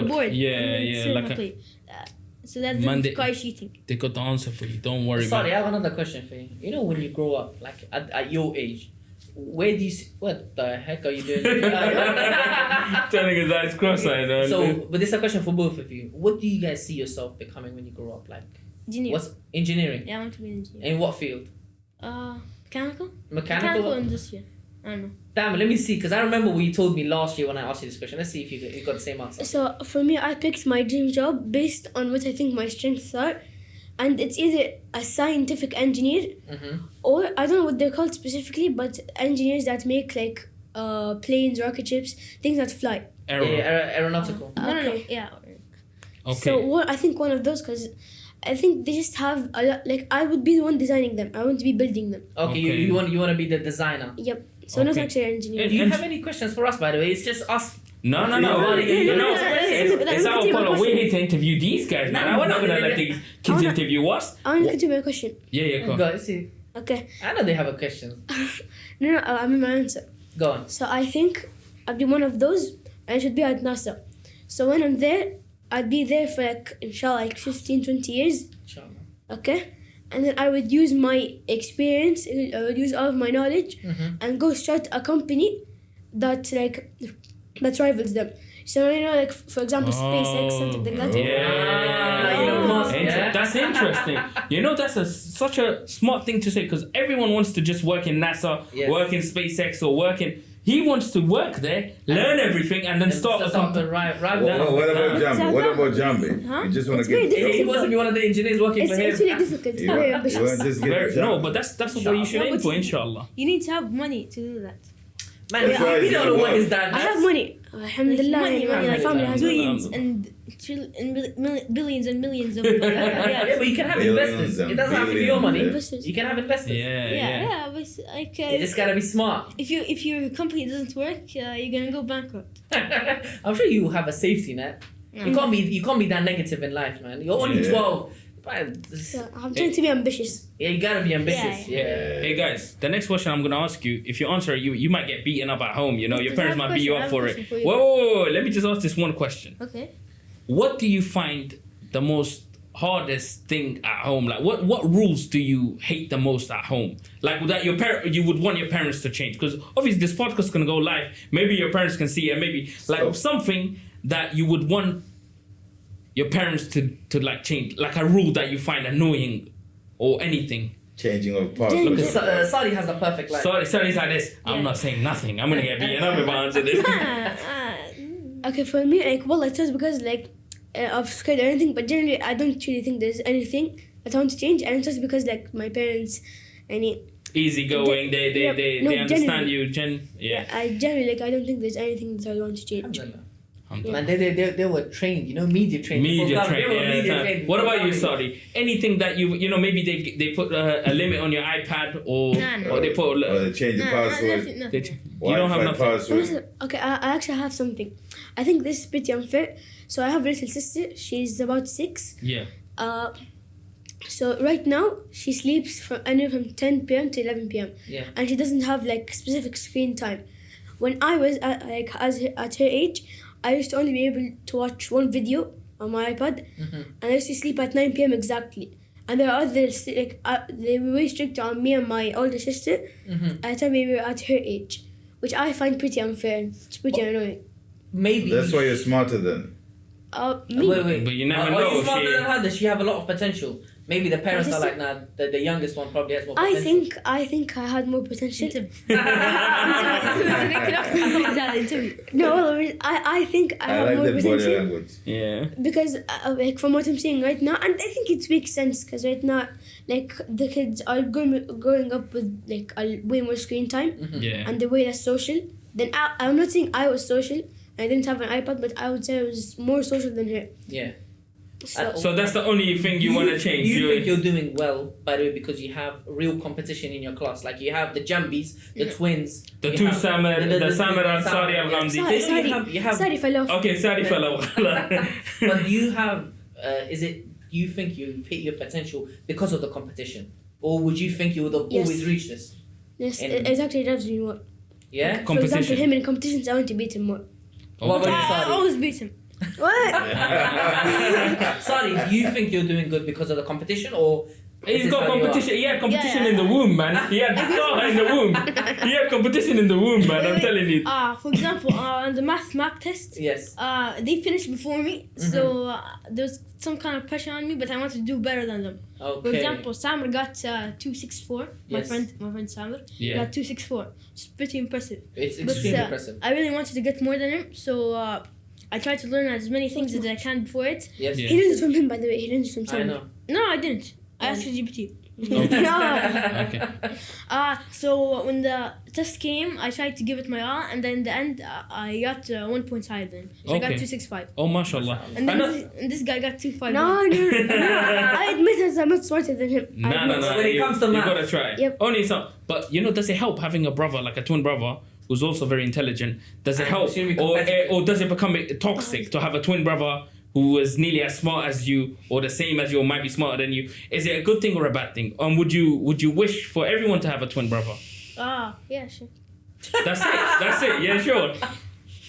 board. Yeah, so that's Monday. quite cheating. They got the answer for you. Don't worry. Sorry, man. I have another question for you. When you grow up, at your age, where do you see, what the heck are you doing? Turning his eyes cross-eyed. But this is a question for both of you. What do you guys see yourself becoming when you grow up? Engineer. What's engineering? Yeah, I want to be an engineer. In what field? Mechanical. Mechanical industry. I don't know. Damn, let me see, because I remember what you told me last year when I asked you this question. Let's see if you got the same answer. So for me, I picked my dream job based on what I think my strengths are. and it's either a scientific engineer or I don't know what they're called specifically, but engineers that make like planes, rocket ships, things that fly. Aeronautical. No, yeah. Okay. So I think one of those, because I think they just have a lot. Like I would be the one designing them. I want to be building them. Okay. You want to be the designer. Yep. So not Okay. actually an engineer. Do you have any questions for us, by the way? It's just us. No. It's our point. We're here to interview these guys, man. We're not gonna let these kids interview us. I want to continue my question. Yeah, go on. Go, see. Okay. I know they have a question. No, I mean my answer. Go on. So I think I'd be one of those. I should be at NASA. So when I'm there, I'd be there for like, inshallah, like 15, 20 years. Inshallah. Okay? And then I would use my experience, I would use all of my knowledge and go start a company that rivals them. So, like, for example, SpaceX, something like that. That's interesting. That's such a smart thing to say, because everyone wants to just work in NASA, work in SpaceX, or work in... He wants to work there, learn everything, and then start a company. Right. What about Jambi? Huh? You just want It's to very get... difficult. He wants to be one of the engineers working for him. It's really difficult. It's very ambitious. You want to just get a job. No, but that's what you should aim for, inshallah. You need to have money to do that. Man, That's why you it's don't know not what his work. dad I has. have money. Alhamdulillah. Money, My family has money. billions and billions and millions of Yeah, but you can have Billions investors. and It doesn't have to be your money. Investors. You can have investors. Yeah. but like You just gotta be smart. if your company doesn't work, you're gonna go bankrupt. I'm sure you have a safety net. You can't be that negative in life, man. You're only 12. So I'm trying to be ambitious. Yeah, you gotta be ambitious. Yeah. Hey guys, the next question I'm gonna ask you, if you answer it, you might get beaten up at home. Your Just parents have might a beat you question, up for I have a it. question for you. Whoa, let me just ask this one question. Okay. What do you find the most hardest thing at home? Like, what rules do you hate the most at home? Like that you would want your parents to change, because obviously this podcast is gonna go live. Maybe your parents can see it. Maybe like something that you would want your parents to like change, like a rule that you find annoying or anything. Changing of parts. Look at Sadi has a perfect life. Sorry's like this. I'm not saying nothing. I'm gonna get beaten up if I answer this. Okay, for me, like, well, it's just because, like, of scared or anything, but generally, I don't really think there's anything that I want to change, and it's just because, like, my parents, Easygoing, they understand you. I generally, like, I don't think there's anything that I want to change. Man, they were trained, media trained. Trained. What about you, Saudi? Anything that maybe they put a limit on your iPad or they put Or they change the password. Nothing. You don't have nothing. Password. Okay, I actually have something. I think this is pretty unfair. So I have a little sister. She's about 6. Yeah. So right now she sleeps from anywhere from 10 p.m. to 11 p.m. Yeah. And she doesn't have like specific screen time. When I was at her age, I used to only be able to watch one video on my iPad, and I used to sleep at 9 p.m. exactly. And there are others they were very strict on me and my older sister at the time we were at her age, which I find pretty unfair. It's pretty annoying. Maybe That's why you're smarter than. Me. Wait. But you never Are know. you smarter than her? Does she have a lot of potential? Maybe the parents are like, nah, the youngest one probably has more potential. I think I had more potential. Interview. No, I think I I have like more that body potential language. Yeah. because like from what I'm seeing right now, and I think it makes sense because right now, like the kids are growing up with like a way more screen time Yeah. and they're way less social. Then I'm not saying I was social. I didn't have an iPad, but I would say I was more social than her. Yeah. So that's the only thing you want to change. You think you're doing well, by the way, because you have real competition in your class. Like you have the Jambis, the twins, the you two have Samar and Sadi Al Ghamdi. You have Sorry if I laugh. Okay, Sadi fellow. But you have, you think you've hit your potential because of the competition? Or would you think you would have Yes. always reached this? Yes, And- it actually drives me more. Yeah? For example, him in competitions, I want to beat him more. What about you, I Sadi? always beat him. What? Sadi, do you think you're doing good because of the competition, or He's is got this how you are? competition. He had competition Yeah. in the womb, man. He had star in the womb. He had competition in the womb, man. I'm telling you. For example, on the math test, Yes. they finished before me, so there's some kind of pressure on me, but I want to do better than them. Okay. For example, Samir got 264. Yes. My friend Samir Yeah. got 264. It's pretty impressive. It's But extremely impressive. I really wanted to get more than him, so I tried to learn as many things as I can before it. Yes. Yeah. He learned it from him, by the way. He learned it from I someone. know. No, I didn't. I asked GPT. No. Okay. So when the test came, I tried to give it my all, and then in the end, I got 1 point higher than him. So I got Okay. 265. Oh, mashallah. And then I know- this guy got 251. No. I admit that I'm not smarter than him. No, I no, admit. no. When it comes to you math. gotta try. Yep. Only some. But you know, does it help having a brother, like a twin brother, who's also very intelligent? Does it And help, extremely or competitive. does it become toxic to have a twin brother who is nearly as smart as you, or the same as you, or might be smarter than you? Is it a good thing or a bad thing? Would you wish for everyone to have a twin brother? Yeah, sure. That's it. That's it. Yeah, sure.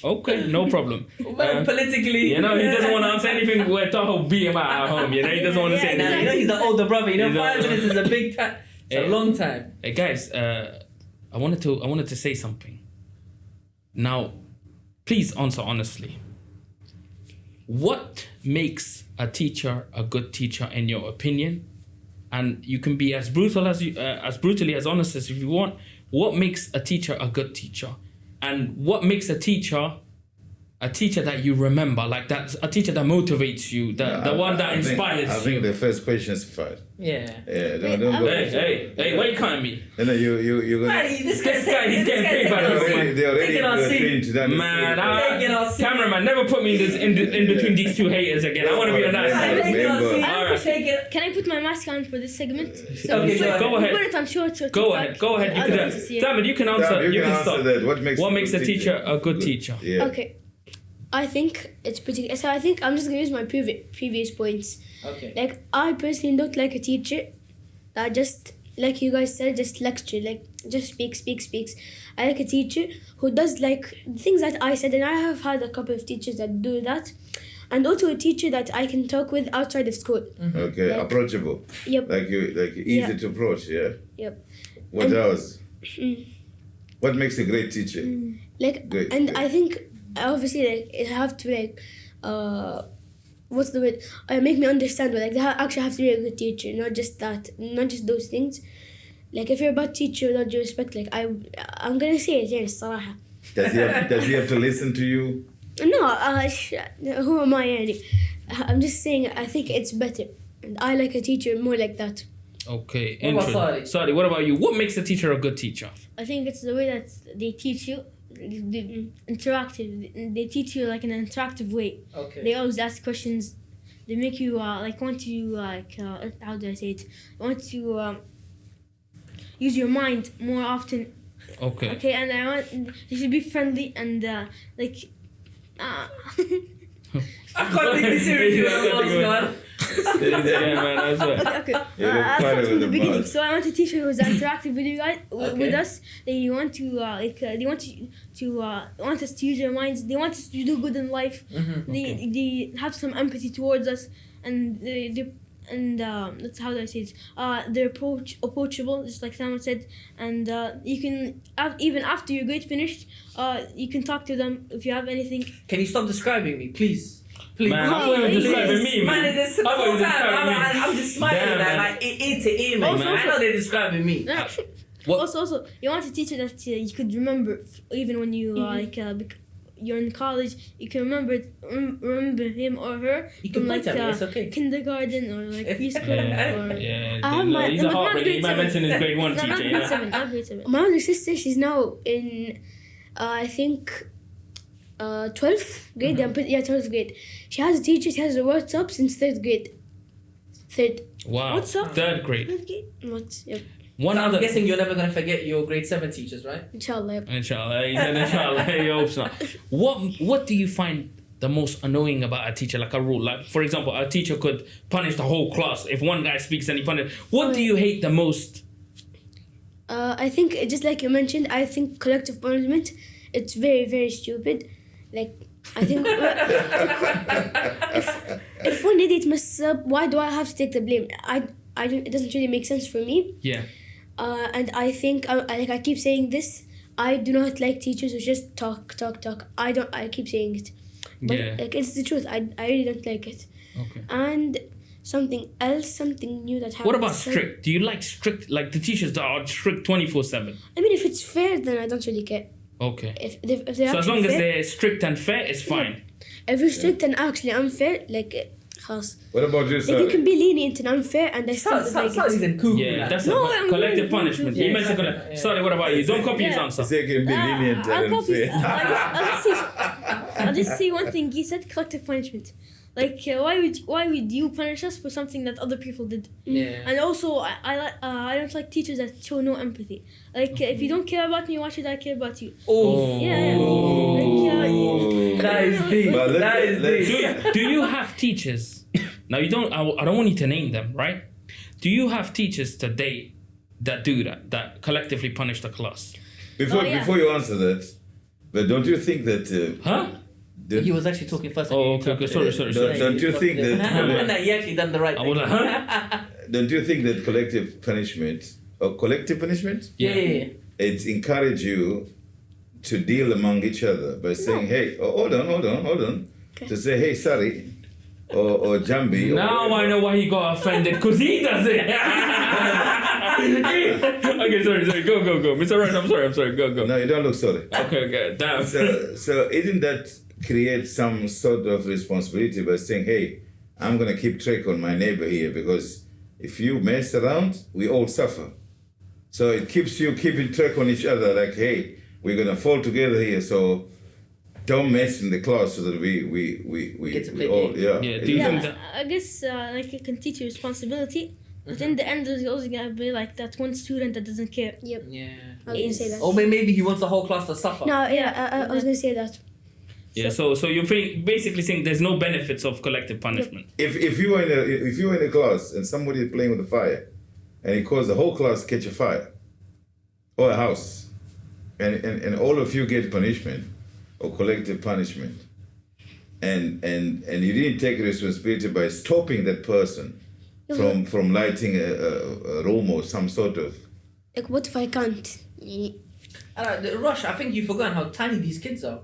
Okay, no problem. Politically. You know, he doesn't want to answer anything where Tahoe beat him out at home. You know, he doesn't want to say Nah, anything. you know he's the older brother. You know, He's 5 the- minutes is a big time. It's a Hey. long time. Hey guys, I wanted to say something. Now, please answer honestly. What makes a teacher a good teacher in your opinion? And you can be as brutal as you, as brutally as honest as if you want. What makes a teacher a good teacher? And what makes a teacher that you remember, like that, a teacher that motivates you, the one that inspires I you. think the first question is fine. Yeah. Yeah, don't go. Hey, why you cutting me? No, you're gonna. Man, this guy, he's getting paid by They this already, one. they already Taking our seat. trained to that. Man, Taking our seat. cameraman, never put me in between these two haters again. I want to be on that Yeah, side. remember. Alright. Can I put my mask on for this segment? Okay, Go Put ahead. it on short. So Go TikTok. ahead. You Other can. places, yeah. Damn it, you can answer. You can start. answer that. What makes a teacher a good teacher? Yeah. Okay. I think it's pretty. So I think I'm just gonna use my previous points. Okay. Like I personally don't like a teacher that just, like you guys said, just lecture, like just speaks. I like a teacher who does like things that I said, and I have had a couple of teachers that do that, and also a teacher that I can talk with outside of school. Okay, Like- approachable. Yep. Like easy Yeah. to approach. Yeah. Yep. What And- else? What makes a great teacher? Like, Great, and great. I think obviously like it have to like what's the word, make me understand, but like they actually have to be a good teacher, not just those things. Like if you're a bad teacher without due respect, like I'm gonna say it here, الصراحة. Does he have to listen to you? No, who am I يعني? I'm just saying I think it's better, and I like a teacher more like that. Okay, What about interesting. Sorry, what about you? What makes a teacher a good teacher? I think it's the way that they teach you, interactive. They teach you like in an interactive way. Okay. They always ask questions. They make you like want to like how do I say it? Want to use your mind more often. Okay. Okay, and I want you should be friendly and like. I can't take this serious. Man. Yeah, man, that's right. Okay. Yeah, they're I'll quite start with from the the beginning. buzz. So I want a teacher who's interactive with you guys, with Okay. us. They want to they want us to use our minds. They want us to do good in life. They have some empathy towards us, and that's how I say it. They're approachable, just like Sam said, and you can even after your grade finished, you can talk to them if you have anything. Can you stop describing me, please? Please. Man, I thought you were describing me, man. Man, this the I thought you whole were time. describing me. I'm just smiling, Damn, man. man. Like ear to ear, man. Also- I know they're describing me. What? Also, you want a teacher that you could remember even when you you're in college. You can remember him or her You can from point like at me, it's okay. kindergarten or like preschool Yeah, or yeah. I have my- He's no, a but not heartbreaker. grade You might seven. mention his grade 1 not teacher. grade You know? 7, not grade 7. My older sister, she's now in I think 12th grade. Yeah, 12th grade. She has a teacher. She has a WhatsApp since 3rd grade. Wow. What's up? 3rd grade. What? Yep. One I'm other. guessing you're never gonna forget your grade 7 teachers, right? Inshallah. Yep. Inshallah. He said inshallah. He hopes not. What do you find the most annoying about a teacher? Like a rule. Like, for example, a teacher could punish the whole class. If one guy speaks and he punishes. What do you hate the most? I think just like you mentioned, I think collective punishment. It's very, very stupid. Like I think if one idiot messes up, why do I have to take the blame? I don't, it doesn't really make sense for me. Yeah. And I think I keep saying this. I do not like teachers who just talk. I keep saying it, but Yeah. like it's the truth. I really don't like it. Okay. And something new that happened. What about strict? Do you like strict, like the teachers that are strict 24/7? I mean, if it's fair, then I don't really care. Okay. If they're So as actually long as fair, they're strict and fair, it's fine. if you're strict and actually unfair, like خلاص. What about you, Like sir? you can be lenient and unfair, and I still like Sally's it. in cool. Yeah, that's No, a I'm collective very- punishment. Yeah, You mentioned exactly. Sorry, what about you? Don't copy his Yeah. answer. Say can be lenient I'll and copy. unfair. I'll just say one thing. He said collective punishment. Like why would you punish us for something that other people did? Yeah. And also I don't like teachers that show no empathy. Like if you don't care about me, why should I care about you? Oh. Yeah. Like, That is deep. But let's- That is let's- deep. Do you have teachers? Now you don't. I don't want you to name them, right? Do you have teachers today that do that collectively punish the class? Before yeah. before you answer that, but don't you think that? Huh? He was actually talking first. Oh, okay. Sorry. Don't you think that? No, he actually done the right I thing. was like, huh? Don't you think that collective punishment or collective punishment? Yeah. It's encourage you to deal among each other by saying, "Hey, hold on," to say, "Hey, sorry," or Jambi. or Now whatever. I know why he got offended, because he does it. Okay, sorry. Go. Mr. Right, I'm sorry. Go. No, you don't look sorry. Okay. Damn. So isn't that create some sort of responsibility by saying, "Hey, I'm gonna keep track on my neighbor here because if you mess around, we all suffer." So it keeps you keeping track on each other. Like, hey, we're gonna fall together here. So don't mess in the class so that we Get to play all games. Yeah, do you yeah, think that? I guess like you can teach you responsibility, but in the end there's always gonna be like that one student that doesn't care. Yep, Yeah. I was gonna say that. Or maybe he wants the whole class to suffer. No, yeah, I was gonna say that. Yeah, so you're basically saying there's no benefits of collective punishment. if you were in a class and somebody is playing with the fire, and it caused the whole class to catch a fire, or a house, and all of you get punishment or collective punishment, and you didn't take responsibility by stopping that person from lighting a room or some sort of. Like, what if I can't? Rush, I think you've forgotten how tiny these kids are.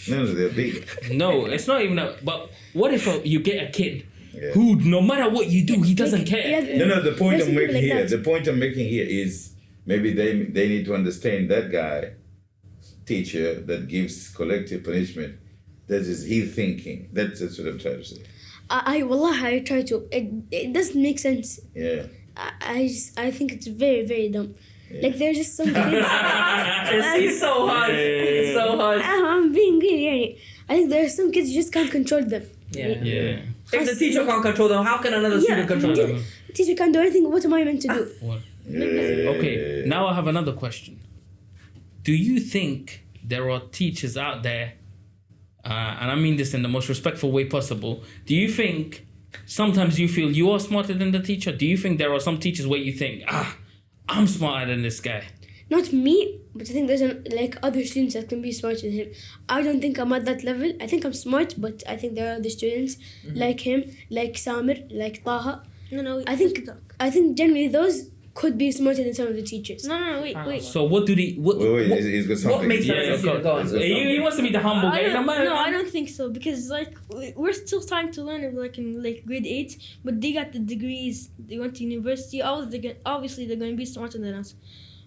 No, they're big. No, it's not even a. But what if you get a kid Yeah. who, no matter what you do, he doesn't care? Yeah, No. The point there's I'm people making like here. that. The point I'm making here is maybe they need to understand that guy, teacher that gives collective punishment. That is he thinking. That's what I'm trying to say. Wallah, I try to. It doesn't make sense. Yeah. I think it's very, very dumb. Like, there's just some kids. It's so hard. It's so hard. I'm being greedy. I think there are some kids you just can't control them. Yeah. If the teacher can't control them, how can another student control them? Teacher can't do anything. What am I meant to do? Okay, now I have another question. Do you think there are teachers out there, and I mean this in the most respectful way possible, do you think sometimes you feel you are smarter than the teacher? Do you think there are some teachers where you think, I'm smarter than this guy? Not me, but I think there's like other students that can be smarter than him. I don't think I'm at that level. I think I'm smart, but I think there are other students like him, like Samir, like Taha. No, I think generally those could be smarter than some of the teachers. No, wait. So what do they... Wait, he's got something. What makes Yeah, sense? Go on. he wants to be the humble guy. I don't think so, because like we're still trying to learn like in like grade 8, but they got the degrees. They went to university. Obviously they're going to be smarter than us,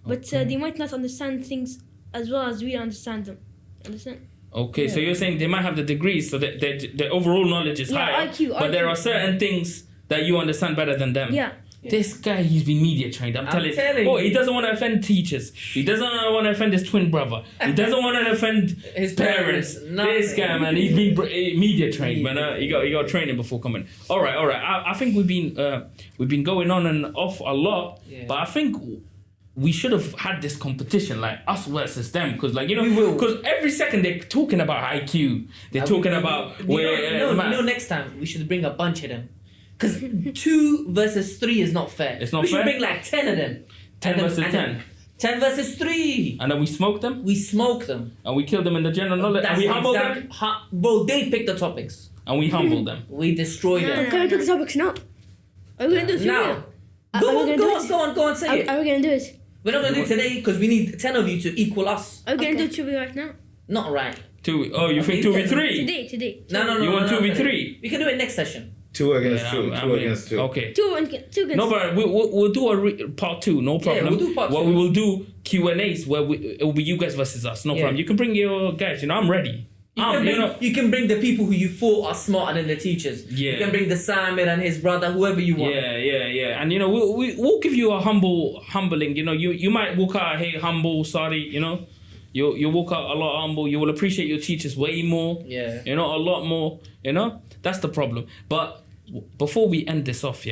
but they might not understand things as well as we understand them. Understand? Okay, so you're saying they might have the degrees, so that their overall knowledge is Yeah, higher, IQ, but there are certain things that you understand better than them. Yeah. This guy, he's been media trained. I'm telling you. Oh, he doesn't want to offend teachers. He doesn't want to offend his twin brother. He doesn't want to offend His parents. parents. This guy, man, he's been media trained, man. He got training before coming. All right. I think we've been going on and off a lot, but I think we should have had this competition, like us versus them, because like because every second they're talking about IQ. They're talking about next time we should bring a bunch of them. Because 2 versus 3 is not fair. It's not we fair? should bring like 10 of them. 10 versus 10. 10 versus 3. And then we smoke them, We smoke them. and we kill them in the general knowledge, and we humble them, Bro, they pick the topics. and we humble them. We destroy them. Can I pick the topics now? Are we gonna do it Now. Are Go we on, gonna go do on, it? go on, go on, say it. Are we gonna do it? We're not going to do it today because we need 10 of you to equal us. Are we gonna Okay. do trivia right now? Not right. You think 2v3? Today. No. You want no, 2v3? We can do it next session. 2 against Yeah, 2. I 2 mean, against 2. Okay. Two against. No, but we'll do a part 2. No problem. we'll do part What 2. we will do Q&As where it will be you guys versus us. No Yeah. problem. You can bring your guys. I'm ready. You can bring the people who you thought are smarter than the teachers. Yeah. You can bring the Samir and his brother, whoever you want. Yeah. And we'll give you a humbling. You might walk out here humble, sorry, You walk out a lot humble. You will appreciate your teachers way more. Yeah. A lot more. That's the problem. But before we end this off,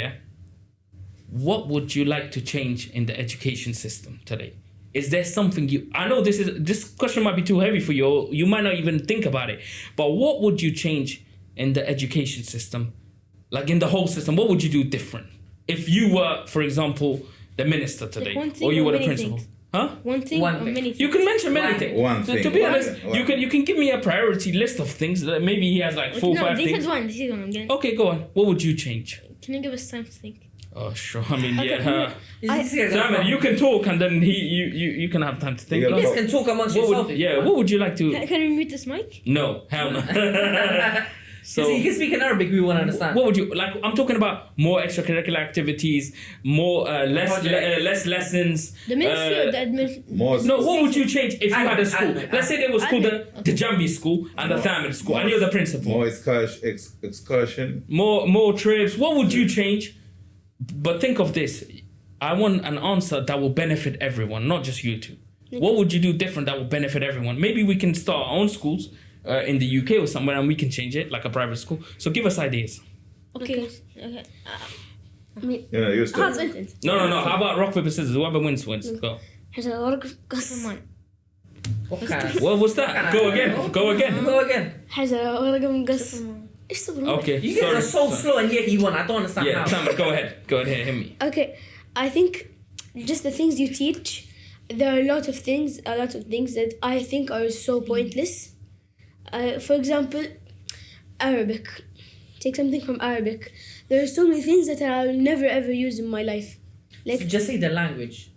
what would you like to change in the education system today? Is there something I know this question might be too heavy for you. You might not even think about it. But what would you change in the education system? Like in the whole system, what would you do different? If you were, for example, the minister today, or you were the principal. Things. Huh? One thing or many things? You can mention many things. One thing. To be honest, you can give me a priority list of things that maybe he has like 4 or 5 this things. is one. This is one I'm getting. Okay, go on. What would you change? Can you give us time to think? Oh, sure. I mean, Simon, Simon, you can talk and then you can have time to think. You You guys can talk amongst yourself. What would you like to? Can we mute this mic? No, hell no. So you can speak in Arabic, we won't understand. What would you like? I'm talking about more extracurricular activities, more less lessons. The ministry or the administration? No, what would you change if you had a school? Let's say there was school, the Jambi school and the family school, and you're the principal. More excursion. More trips. What would you change? But think of this. I want an answer that will benefit everyone, not just you two. What would you do different that will benefit everyone? Maybe we can start our own schools in the UK or somewhere, and we can change it like a private school. So give us ideas. Okay. You start. No. How about rock, paper, scissors? Whoever wins. Go. Come on. What kind of... What was that? Go again. Go again. Okay. You guys are so slow and yet you won. I don't understand how. Sam, go ahead. Hit me. Okay, I think just the things you teach, there are a lot of things that I think are so pointless. For example, Arabic. Take something from Arabic. There are so many things that I'll never ever use in my life. So just say the language.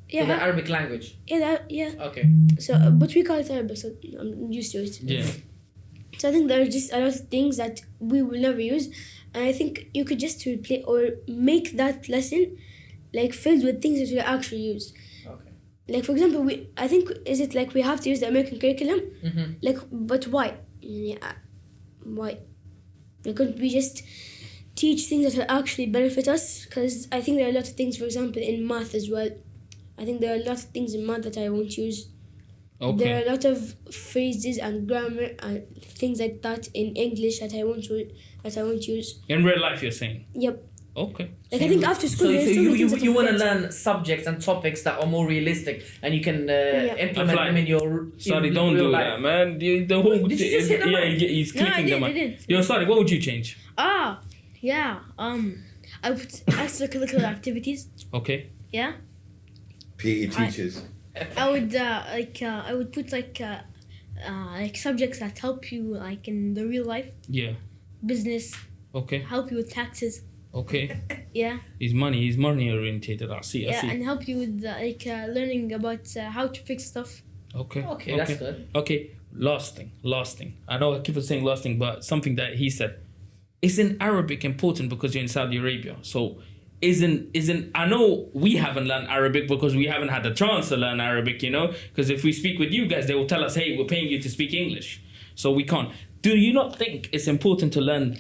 Yeah. So the Arabic language. Yeah. Okay. So, but we call it Arabic, so I'm used to it. Yeah. So I think there are just a lot of things that we will never use, and I think you could just replace or make that lesson like filled with things that we actually use. Okay. Like for example, I think is it like we have to use the American curriculum? Mm-hmm. Like, but why? Yeah, why? Like, couldn't we just teach things that will actually benefit us? Because I think there are a lot of things, for example, in math as well. I think there are a lot of things in math that I won't use. Okay. There are a lot of phrases and grammar and things like that in English that I won't use. In real life, you're saying? Yep. Okay. Like I think after school, So there's so many things that you I want to forget. learn subjects and topics that are more realistic, and you can implement Apply. them in your Sorry, in don't real do life. that, man. The whole Did you just hit the mic? he's No, I clicking the didn't, I mic. didn't. Yo, sorry. What would you change? I would extracurricular activities. Okay. Yeah. PE teachers. I would put like subjects that help you like in the real life, Yeah. business, Okay. help you with taxes. Okay. Yeah. He's money orientated. I see. And help you with learning about how to fix stuff. Okay. Okay, that's good. Okay. Last thing. I know I keep on saying last thing, but something that he said. Isn't Arabic important because you're in Saudi Arabia? So isn't I know we haven't learned Arabic because we haven't had the chance to learn Arabic, because if we speak with you guys, they will tell us, hey, we're paying you to speak English. So we can't. Do you not think it's important to learn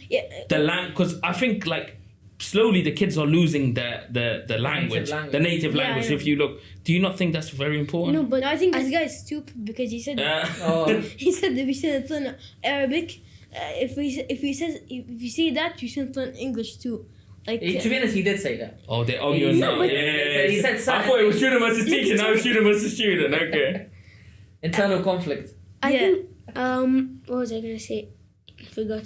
the language? Because I think like slowly the kids are losing the language, the native language. I know. If you look, do you not think that's very important? No, but I think this guy is stupid because he said he said that we shouldn't learn Arabic. If you say that, you shouldn't learn English too. Like To be honest, he did say that. Oh, they're arguing No, now. but- Yeah. He said I thought it was shoot him as a teacher, now shoot him as a student. Okay. Internal conflict. I think what was I gonna say? I forgot.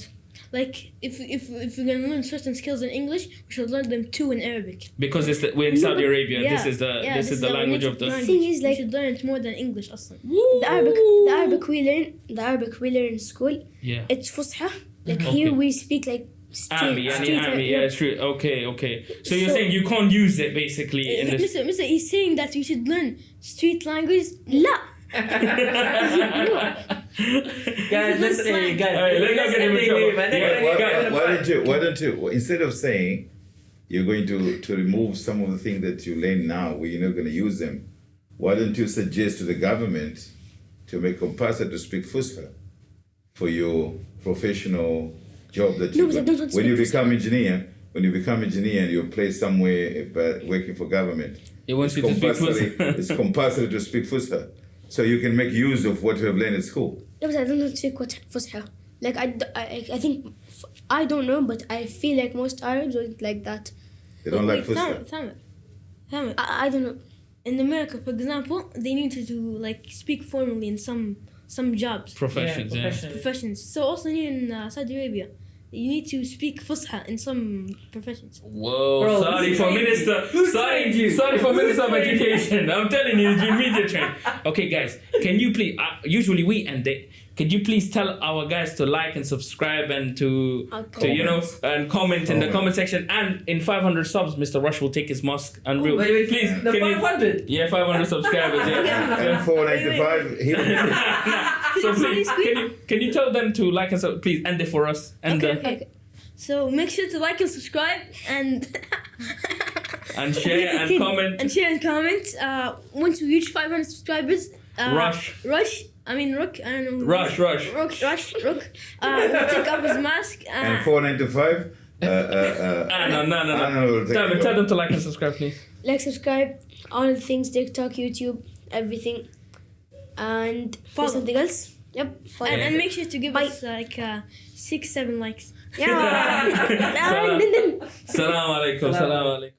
Like if we're gonna learn certain skills in English, we should learn them too in Arabic. Because we're in Saudi Arabia. Yeah. This is the our language native of the. language. thing is, we like- should learn it more than English also. The Arabic we learn in school. Yeah. It's Fusha. Like Okay. here we speak like Ami, yeah, it's true. Okay. So you're So- saying you can't use it basically in this. Mister, he's saying that we should learn street language. لا. Guys, listen, hey, guys. Alright, let's not get him in trouble. Yeah, Why don't you instead of saying you're going to remove some of the things that you learn now where you're not going to use them, why don't you suggest to the government to make compulsory to speak Fusha? for your professional job that No, you but I don't want to when you speak become engineer. When you become engineer and you're placed somewhere working for government, It wants you to speak Fusha. it's compulsory to speak Fusha, so you can make use of what you have learned at school. No, but I don't know to speak Fusha. Like I think I don't know, but I feel like most Arabs don't like that. They don't like Wait, Fusha. Tell me. I don't know. In America, for example, they need to like speak formally in some jobs, Professions, yeah. professions. So also here in Saudi Arabia, you need to speak Fusha in some professions. Whoa, Bro, sorry who for trained Minister. you? Who trained you? Sorry for Who Minister of trained you? Education. I'm telling you, the media train. Okay, guys, can you please? Usually we end it. Could you please tell our guys to like and subscribe and to and comment in the comment section, and in 500 subs, Mr. Rush will take his mosque and real. Wait, Please, the can you- 500? Yeah, 500 subscribers. Yeah. And 495 here. So please, can you tell them to like and please end it for us and Okay. So make sure to like and subscribe and and share and comment. and share and comment. Once we reach 500 subscribers, Rook. I don't know. Rush. Rook. Will take up his mask. And 495. No. Tell them to like and subscribe, please. Like, subscribe, all the things, TikTok, YouTube, everything, and Follow. something else. Yep. Follow. And make sure to give Bye. us like 6-7 likes. Yeah. Salam alaikum.